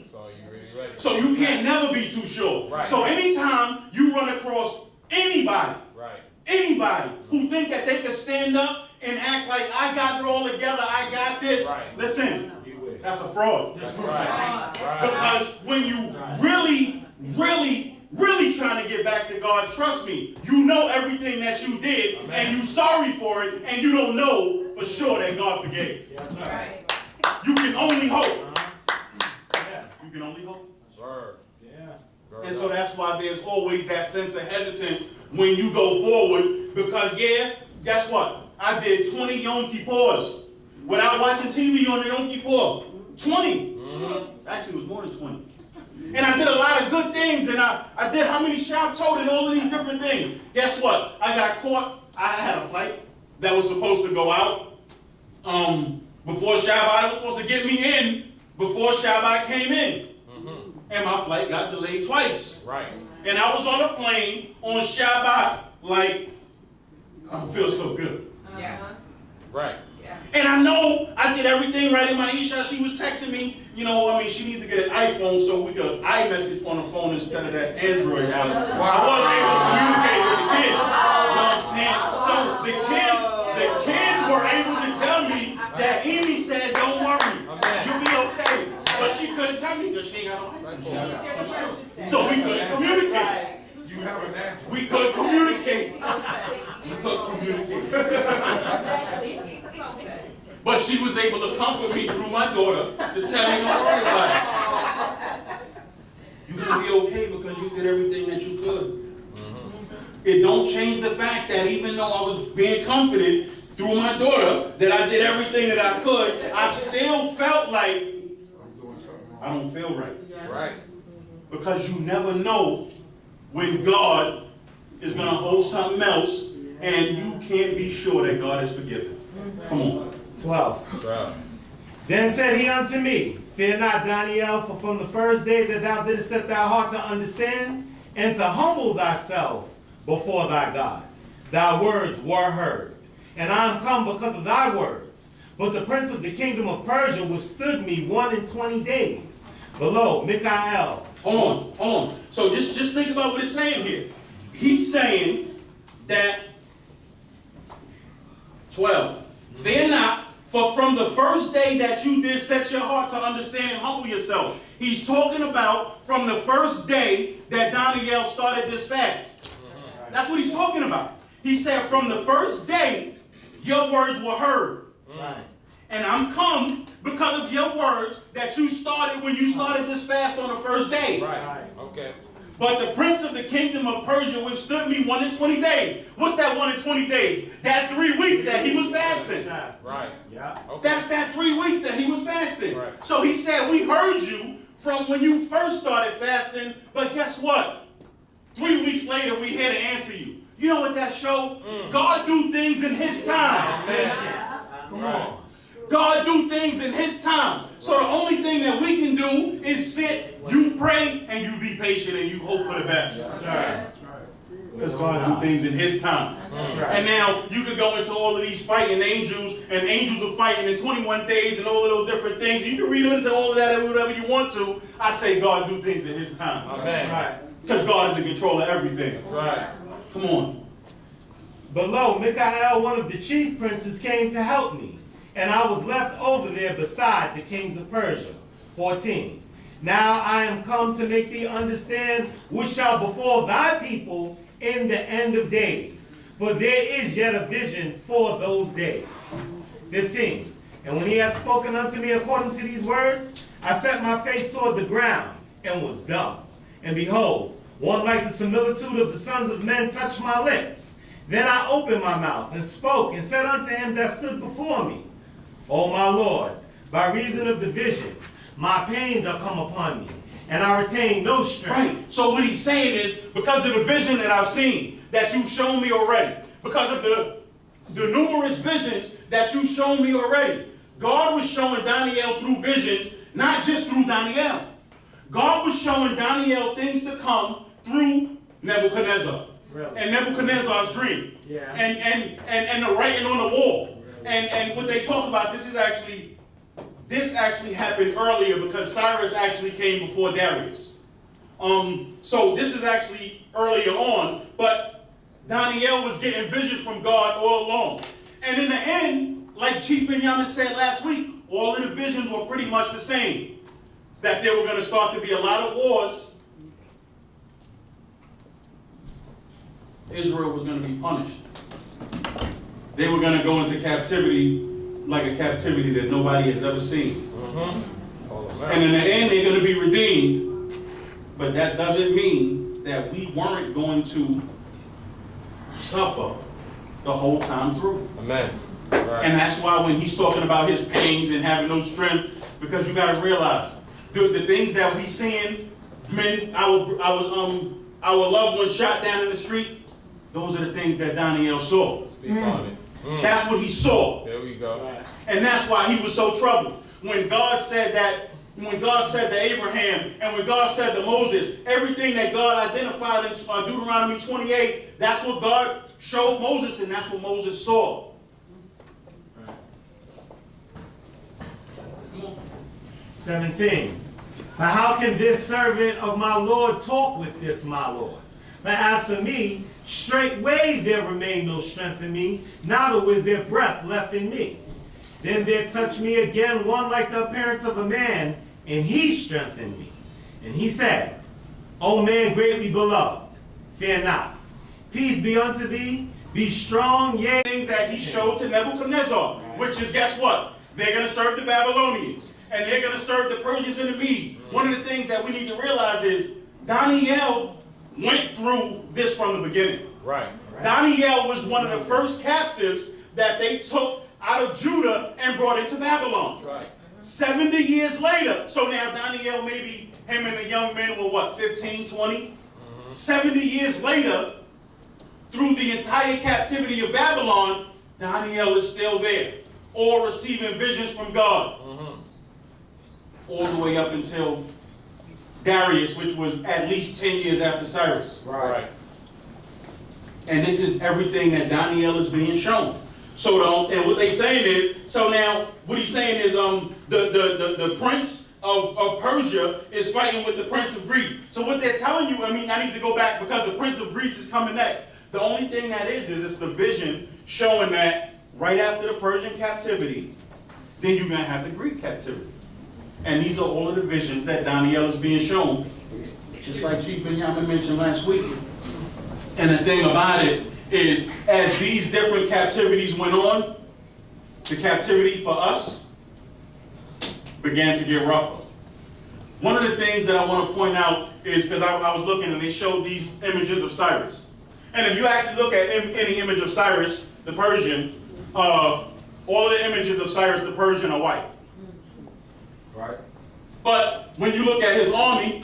So you really ready. So you can't never be too sure. Right. So anytime you run across anybody, Right. anybody who think that they can stand up and act like I got it all together, I got this, Right. listen, that's a fraud. That's right. Right. Because when you really trying to get back to God, trust me, you know everything that you did, and you sorry for it, and you don't know for sure that God forgave. Yes, sir. You can only hope. You can only hope. Word. Yeah. And so that's why there's always that sense of hesitance when you go forward, because guess what? I did 20 Yom Kippurs without watching TV on the Yom Kippur. 20. Actually, it was more than 20. And I did a lot of good things, and I did how many Shabbat and all of these different things. Guess what? I got caught. I had a flight that was supposed to go out before Shabbat. It was supposed to get me in before Shabbat came in. And my flight got delayed twice. Right. And I was on a plane on Shabbat, like, I don't feel so good. Yeah. Right. And I know I did everything right in my Isha. She was texting me, she needed to get an iPhone so we could iMessage on the phone instead of that Android one. I wasn't able to communicate with the kids. You know what I'm saying? So the kids were able to tell me that Amy said, don't worry, you'll be okay. But she couldn't tell me because she ain't got no iPhone. So we couldn't communicate. You have an answer. We could communicate. But she was able to comfort me through my daughter to tell me don't worry about it. You're going to be okay because you did everything that you could. It don't change the fact that even though I was being comforted through my daughter, that I did everything that I could, I still felt like I don't feel right. Right. Because you never know when God is going to hold something else and you can't be sure that God is forgiven. Come on. 12. Right. Then said he unto me, Fear not, Daniel, for from the first day that thou didst set thy heart to understand and to humble thyself before thy God, thy words were heard. And I am come because of thy words. But the prince of the kingdom of Persia withstood me 21 days. Below, Michael. Hold on. So just think about what it's saying here. He's saying that 12. Fear not, for from the first day that you did set your heart to understand and humble yourself. He's talking about from the first day that Daniel started this fast. That's what he's talking about. He said from the first day, your words were heard. Right. And I'm come because of your words that you started when you started this fast on the first day. Right. Okay. But the prince of the kingdom of Persia withstood me 120 days. What's that 120 days? That 3 weeks that he was fasting. Right. Yeah. Okay. That's that 3 weeks that he was fasting. Right. So he said, we heard you from when you first started fasting, but guess what? 3 weeks later, we here to answer you. You know what that show? God do things in his time. Come on. God do things in his time. So the only thing that we can do is sit, you pray, and you be patient and you hope for the best. Because God do things in his time. And now you could go into all of these fighting angels, and angels are fighting in 21 days and all of those different things. You can read into all of that whatever you want to. I say God do things in his time. Amen. Because God is in control of everything. Right. Come on. Below, Michael, one of the chief princes, came to help me, and I was left over there beside the kings of Persia. 14. Now I am come to make thee understand what shall befall thy people in the end of days. For there is yet a vision for those days. 15. And when he had spoken unto me according to these words, I set my face toward the ground and was dumb. And behold, one like the similitude of the sons of men touched my lips. Then I opened my mouth and spoke and said unto him that stood before me, O my Lord, by reason of the vision, my pains are come upon me, and I retain no strength. Right. So what he's saying is, because of the vision that I've seen, that you've shown me already, because of the numerous visions that you've shown me already. God was showing Daniel through visions, not just through Daniel. God was showing Daniel things to come through Nebuchadnezzar. Really? And Nebuchadnezzar's dream. Yeah. And the writing on the wall. And what they talk about, this actually happened earlier because Cyrus actually came before Darius. So this is actually earlier on, but Daniel was getting visions from God all along. And in the end, like Chief Benjamin said last week, all of the visions were pretty much the same. That there were going to start to be a lot of wars. Israel was going to be punished. They were going to go into captivity like a captivity that nobody has ever seen. And in the end, they're going to be redeemed. But that doesn't mean that we weren't going to suffer the whole time through. Amen. Right. And that's why when he's talking about his pains and having no strength, because you got to realize the things that we seeing, men, our loved ones shot down in the street, those are the things that Daniel saw. Speak on it. That's what he saw. There we go. And that's why he was so troubled. When God said to Abraham and when God said to Moses, everything that God identified in Deuteronomy 28, that's what God showed Moses and that's what Moses saw. 17. But how can this servant of my Lord talk with this my Lord? But as for me, straightway there remained no strength in me, neither was there breath left in me. Then there touched me again one like the appearance of a man, and he strengthened me. And he said, O man greatly beloved, fear not. Peace be unto thee, be strong, yea. Things that he showed to Nebuchadnezzar, which is, guess what? They're going to serve the Babylonians, and they're going to serve the Persians and the Medes. One of the things that we need to realize is Daniel went through this from the beginning. Right. Daniel was one of the first captives that they took out of Judah and brought into Babylon. Right. 70 years later, so now Daniel, maybe him and the young men were what, 15, 20? 70 years later, through the entire captivity of Babylon, Daniel is still there, all receiving visions from God. All the way up until Darius, which was at least 10 years after Cyrus. Right. And this is everything that Daniel is being shown. So, and what they saying is, so now, what he's saying is, the prince of Persia is fighting with the prince of Greece. So what they're telling you, I need to go back because the prince of Greece is coming next. The only thing that is it's the vision showing that right after the Persian captivity, then you're going to have the Greek captivity. And these are all of the visions that Daniel is being shown, just like Chief Benjamin mentioned last week. And the thing about it is, as these different captivities went on, the captivity for us began to get rougher. One of the things that I want to point out is, because I was looking and they showed these images of Cyrus. And if you actually look at any image of Cyrus, the Persian, all of the images of Cyrus the Persian are white. Right. But when you look at his army,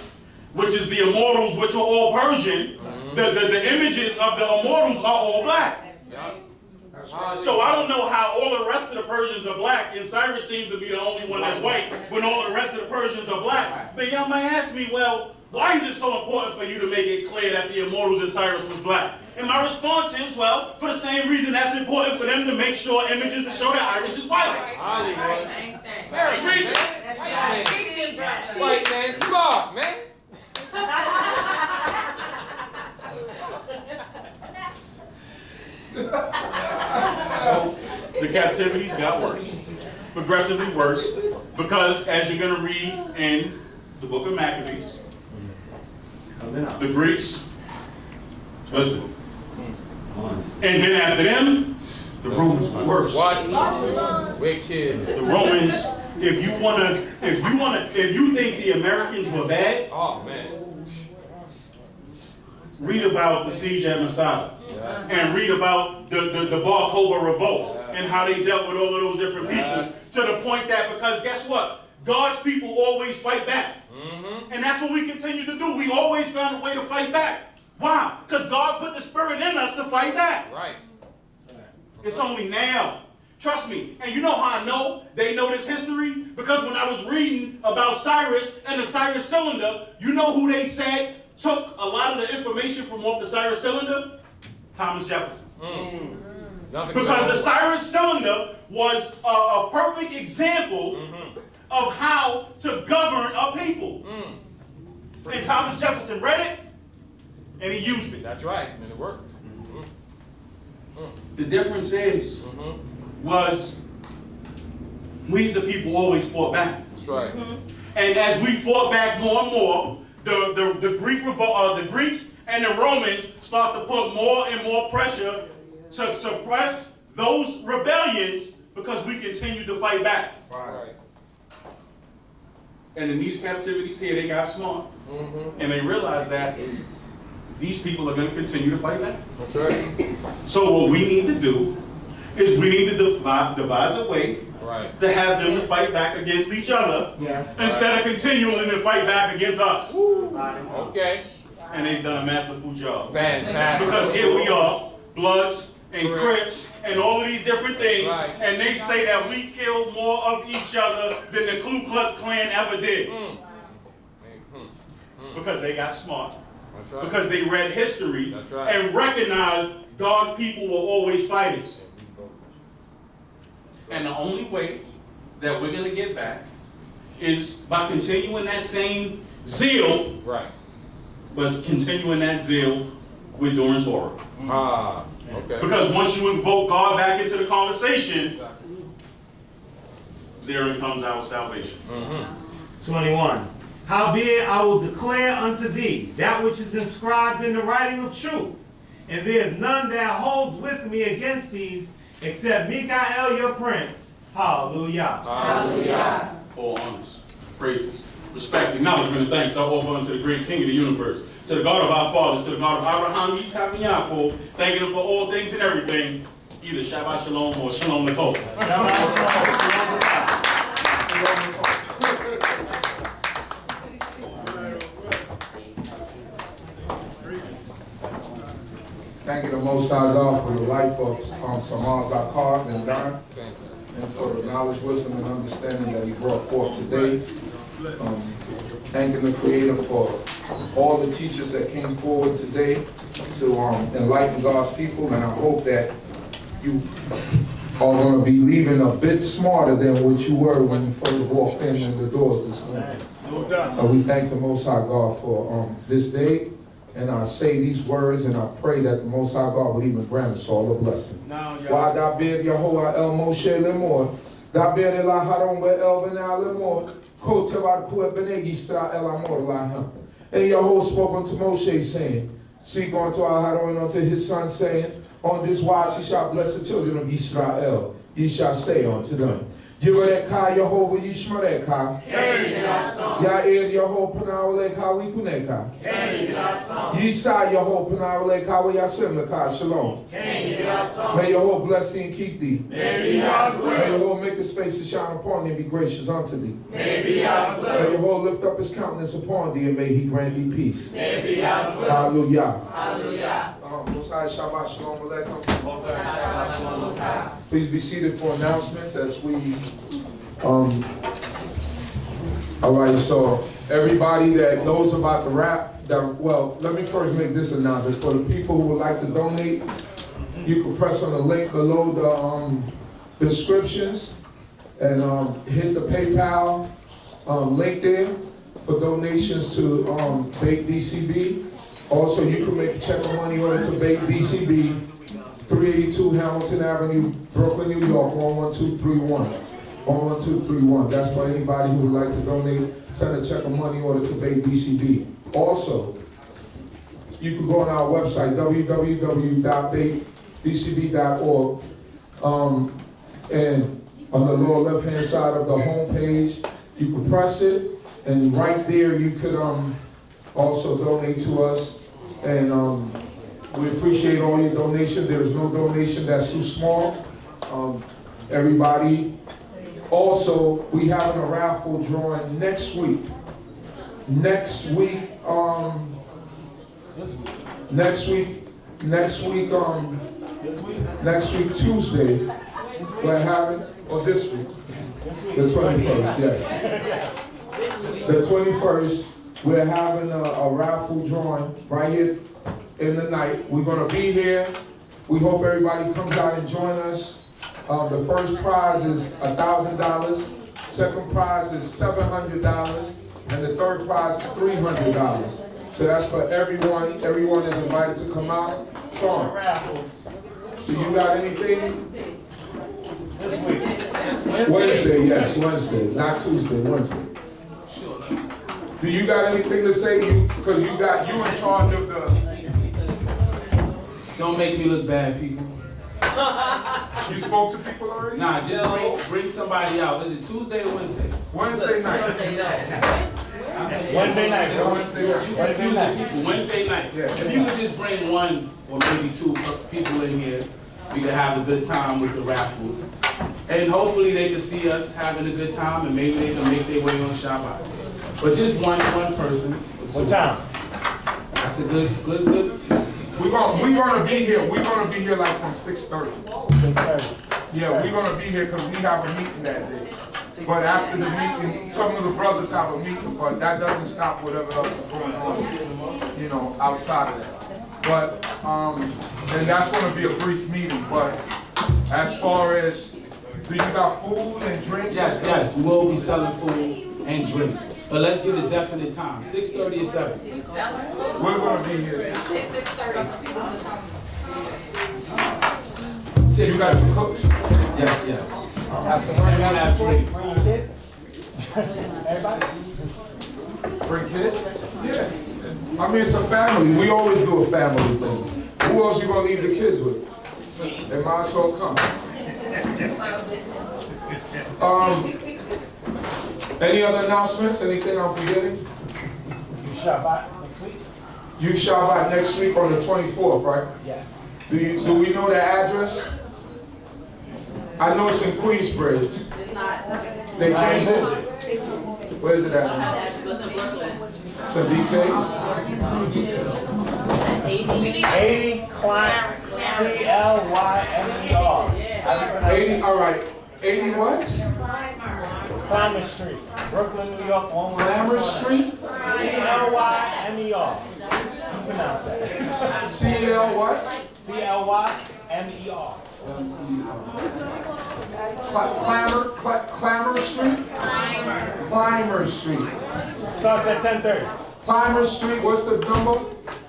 which is the immortals, which are all Persian, the images of the immortals are all black. So I don't know how all the rest of the Persians are black, and Cyrus seems to be the only one that's white, when all the rest of the Persians are black. But y'all might ask me, well, why is it so important for you to make it clear that the immortals and Cyrus was black? And my response is, well, for the same reason that's important for them to make sure images to show that Iris is white. Same thing. Same reason. That's right. White man smart, man. So the captivities got worse, progressively worse, because as you're going to read in the book of Maccabees, the Greeks, listen, and then after them, the Romans were worse. What? Wicked. The Romans, if you think the Americans were bad, Oh, man. read about the siege at Masada. Yes. And read about the Bar Kokhba revolts and how they dealt with all of those different people, to the point that, because guess what? God's people always fight back. And that's what we continue to do. We always found a way to fight back. Why? Because God put the spirit in us to fight back. Right. It's only now. Trust me. And you know how I know they know this history? Because when I was reading about Cyrus and the Cyrus cylinder, you know who they said took a lot of the information from off the Cyrus cylinder? Thomas Jefferson. Because the Cyrus cylinder was a perfect example of how to govern a people. And Thomas Jefferson read it, and he used it. That's right, and it worked. The difference is, was we as a people always fought back. That's right. And as we fought back more and more, the Greeks and the Romans start to put more and more pressure to suppress those rebellions because we continue to fight back. Right. And in these captivities here, they got smart. And they realized that these people are going to continue to fight back. That's right. So what we need to do is we need to devise a way to have them to fight back against each other instead of continuing to fight back against us. Okay. And they've done a masterful job. Fantastic. Because here we are, Bloods and Crips and all of these different things, and they say that we kill more of each other than the Ku Klux Klan ever did. Because they got smart. That's right. Because they read history and recognized God people were always fighters. And the only way that we're going to get back is by continuing that same zeal, but continuing that zeal with doing Torah. Okay. Because once you invoke God back into the conversation, therein comes our salvation. 21. Howbeit I will declare unto thee that which is inscribed in the writing of truth, and there is none that holds with me against these, except Mikael your prince. Hallelujah. Hallelujah. All honors, praises, respect, acknowledgement, and thanks I offer unto the great King of the universe, to the God of our fathers, to the God of Abraham, Yitzchak, and Yaakov, thanking him for all things and everything, either Shabbat Shalom or Shalom Nicole. Thanking the Most High God for the life of Samal, Zaccar, and Don, and for the knowledge, wisdom, and understanding that he brought forth today. Thanking the Creator for all the teachers that came forward today to enlighten God's people, and I hope that you are going to be leaving a bit smarter than what you were when you first walked in the doors this morning. We thank the Most High God for this day. And I say these words, and I pray that the Most High God would even grant us all a blessing. Why da bid Yehovah el Moshe lemor, da bid el Haron el Benal lemor, kotevad kuet bene Yisrael el amor lahem. And Yehovah spoke unto Moshe, saying, speak unto Aharon and unto his son, saying, on this wise ye shall bless the children of Yisrael. Ye shall say unto them, Yivareka Yehovah Yishmareka, Ya'ir Yehovah Panawaleka Wikuneka, Yisa Yehovah Panawaleka Yasemleka Shalom. May Yehovah bless thee and keep thee. May Yehovah make his face to shine upon thee and be gracious unto thee. May Yehovah lift up his countenance upon thee and may he grant thee peace. Hallelujah. Hallelujah. Shabbat Shalom Aleichem. Please be seated for announcements as we, all right, so everybody that knows about the rap, well, let me first make this announcement. For the people who would like to donate, you can press on the link below the descriptions and hit the PayPal link there for donations to D.C.B. Also, you can make a check of money order to D.C.B. 382 Hamilton Avenue, Brooklyn, New York, 11231. 11231. That's for anybody who would like to donate. Send a check of money order to D.C.B. Also, you can go on our website, www.dcb.org. And on the lower left-hand side of the home page, you can press it, and right there you could also donate to us. And we appreciate all your donation. There's no donation that's too small. Everybody. Also, we having a raffle drawing next week. Next week, This week? Next week, Tuesday, we're having, or this week, the 21st, yes. The 21st, we're having a raffle drawing right here in the night. We're gonna be here. We hope everybody comes out and join us. The first prize is $1,000, second prize is $700, and the third prize is $300. So that's for everyone. Everyone is invited to come out. So, Raffles. so you got anything? This week. Wednesday, yes, Wednesday, not Tuesday, Wednesday. Do you got anything to say? Because you in charge of the. Don't make me look bad, people. You spoke to people already? Nah, just bring somebody out. Is it Tuesday or Wednesday? Wednesday night. Wednesday night, bro. Wednesday night. You confusing people. Wednesday night. Yeah. If you could just bring one or maybe two people in here, we could have a good time with the raffles. And hopefully they can see us having a good time and maybe they can make their way on Shabbat. But just one person. What time? That's a good. We're gonna be here. We're gonna be here like from 6:30. 6:30. Yeah, we're gonna be here because we have a meeting that day. But after the meeting, some of the brothers have a meeting, but that doesn't stop whatever else is going on, outside of that. But, and that's gonna be a brief meeting, but as far as, do you got food and drinks? Yes, we will be selling food and drinks. But let's get a definite time, 6:30 or 7. We're gonna be here. 6. You got your cooks? Yes. After And we have drinks. kids? Everybody? Bring kids? Yeah. I mean, it's a family. We always do a family thing. Who else you gonna leave the kids with? They might as well come. Any other announcements? Anything I'm forgetting? You Shabbat next week? You Shabbat next week on the 24th, right? Yes. Do we know the address? I know it's in Queensbridge. It's not. They changed it? Where is it at? It was in Brooklyn. It's in DK? 80 Clymer. C-L-Y-M-E-R. 80, all right. 80 what? Clymer Street, Brooklyn, New York, 117. Clamor Street? C-L-Y-M-E-R. You pronounce that. CL what? C-L-Y-M-E-R. Clamor Street? Clymer Street. Starts at 10:30. Clymer Street, what's the number?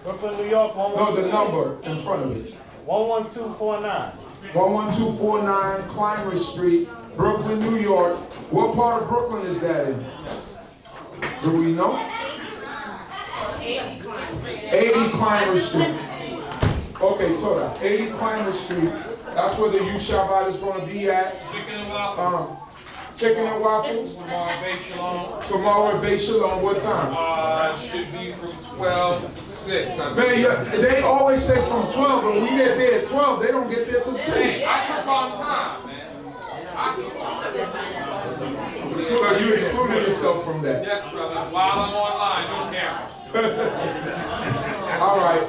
Brooklyn, New York, No, the 112. number in front of me. 11249. 11249 Clymer Street, Brooklyn, New York. What part of Brooklyn is that in? Do we know? 80 Clymer Street. Okay, Torah. 80 Clymer Street. That's where the youth Shabbat is going to be at. Chicken and waffles. Chicken and waffles. Tomorrow, Bay Shalom. Tomorrow at Bay Shalom. What time? Should be from 12 to 6. Man, they always say from 12, but we get there at 12. They don't get there till 2. Hey, I cook on time, man. So you excluded yourself from that. Yes, brother. While I'm online, no camera. All right.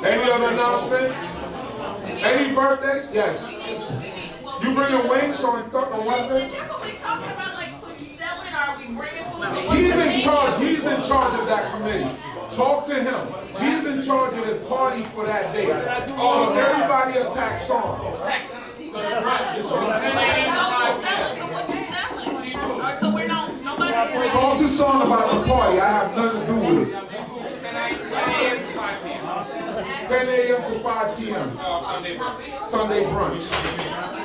Any other announcements? Any birthdays? Yes. You bringing wings on Wednesday? That's what we talking about. Like, so you selling? Or are we bringing food? He's in charge. He's in charge of that committee. Talk to him. He's in charge of the party for that day. Oh, everybody attack Sean. It's from 10 a.m. to 5 p.m. So what you selling? So we're nobody. Talk to Sean about the party. I have nothing to do with it. 10 a.m. to 5 p.m. 10 a.m. to 5 p.m. Sunday brunch. Sunday brunch. You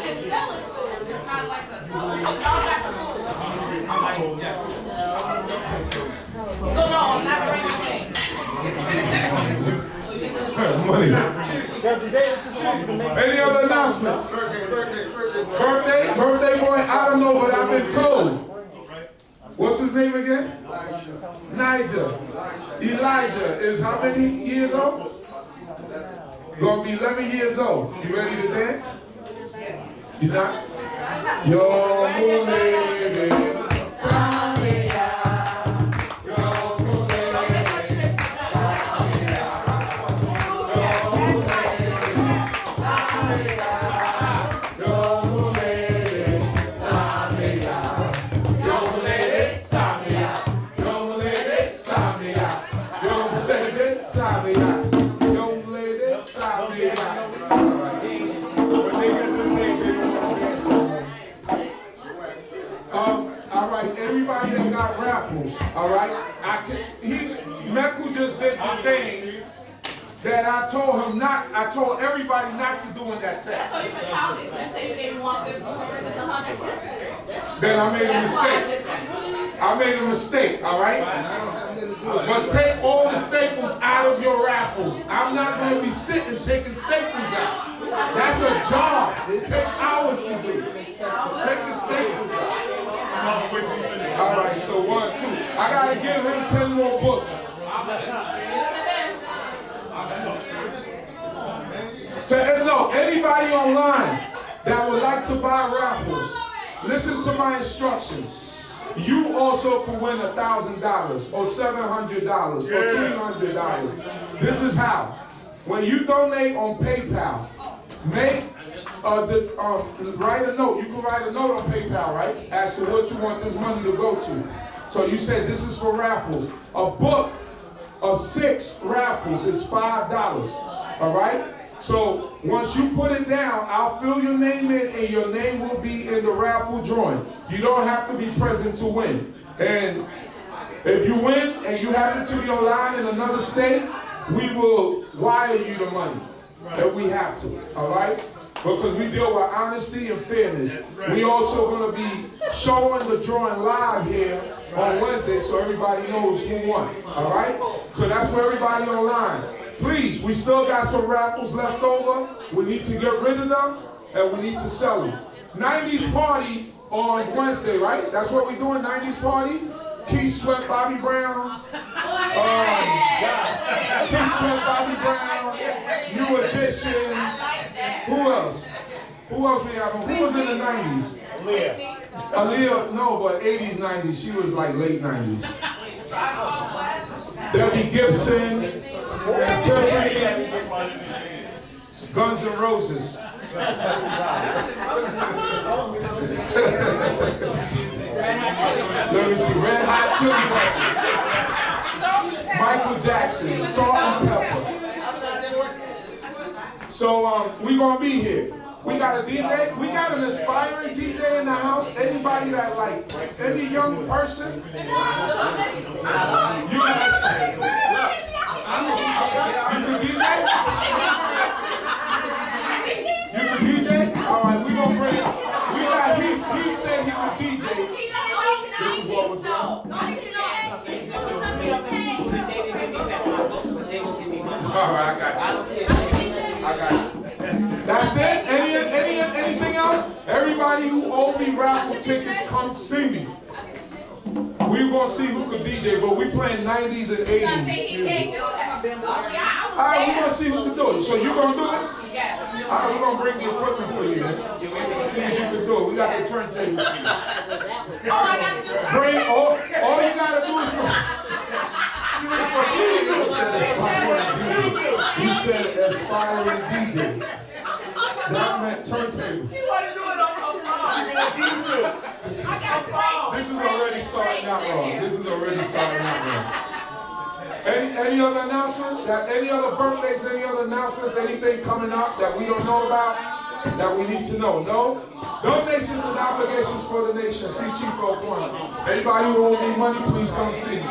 just selling food. It's not like a. So y'all got the food. Yes. So no, I'm not bringing things. Money. Any Any other announcements? Birthday boy? I don't know, but I've been told. What's his name again? Elijah is how many years old? Gonna be 11 years old. You ready to dance? You not? Yo, All right? Meku just did the thing that I told him not, I told everybody not to do in that That's test. what you can count it. Let's say you gave me 150, it's 100. Then I made a That's why I mistake. did that. I made a mistake, all right? But take all the staples out of your raffles. I'm not going to be sitting taking staples out. That's a job. It takes hours to do. Take the staples out. All right, so 1, 2. I got to give him 10 more books. No, anybody online that would like to buy raffles, listen to my instructions. You also can win $1,000 or $700 or $300. This is how. When you donate on PayPal, write a note. You can write a note on PayPal, right? As to what you want this money to go to. So you said this is for raffles. A book of 6 raffles is $5. All right? So once you put it down, I'll fill your name in and your name will be in the raffle drawing. You don't have to be present to win. And if you win and you happen to be online in another state, we will wire you the money if we have to, all right? Because we deal with honesty and fairness. We also going to be showing the drawing live here on Wednesday so everybody knows who won, all right? So that's for everybody online. Please, we still got some raffles left over. We need to get rid of them, and we need to sell them. 90s party on Wednesday, right? That's what we're doing, 90s party. Keith Sweat, Bobby Brown. Keith Sweat, Bobby Brown. New Edition. Who else? Who else we have? Who was in the 90s? Aaliyah, no, but 80s, 90s. She was like late 90s. Debbie Gibson. Guns N' Roses. Let me see. Red Hot Chili Peppers. Michael Jackson. Salt and Pepper. So we gonna be here. We got a DJ. We got an aspiring DJ in the house. Anybody that like any young person. You can DJ? You can DJ? All right, we gonna bring it. We got he said he could DJ. This is what was done. All right, I got you. I got you. That's it? Anything else? Everybody who owed me raffle tickets, come see me. We gonna see who could DJ, but we playing 90s and 80s. All right, we gonna see who can do it. So you gonna do it? Yes. All right, we gonna bring the equipment for you. See if you can do it. We got the turntable. Bring all you gotta do is. You said aspiring DJ. That meant turntable. She want to do it on her phone. This is already starting out wrong. Any other announcements? Any other birthdays? Any other announcements? Anything coming up that we don't know about that we need to know? No? Donations and obligations for the nation. See Chief O'Connor. Anybody who owes me money, please come see me.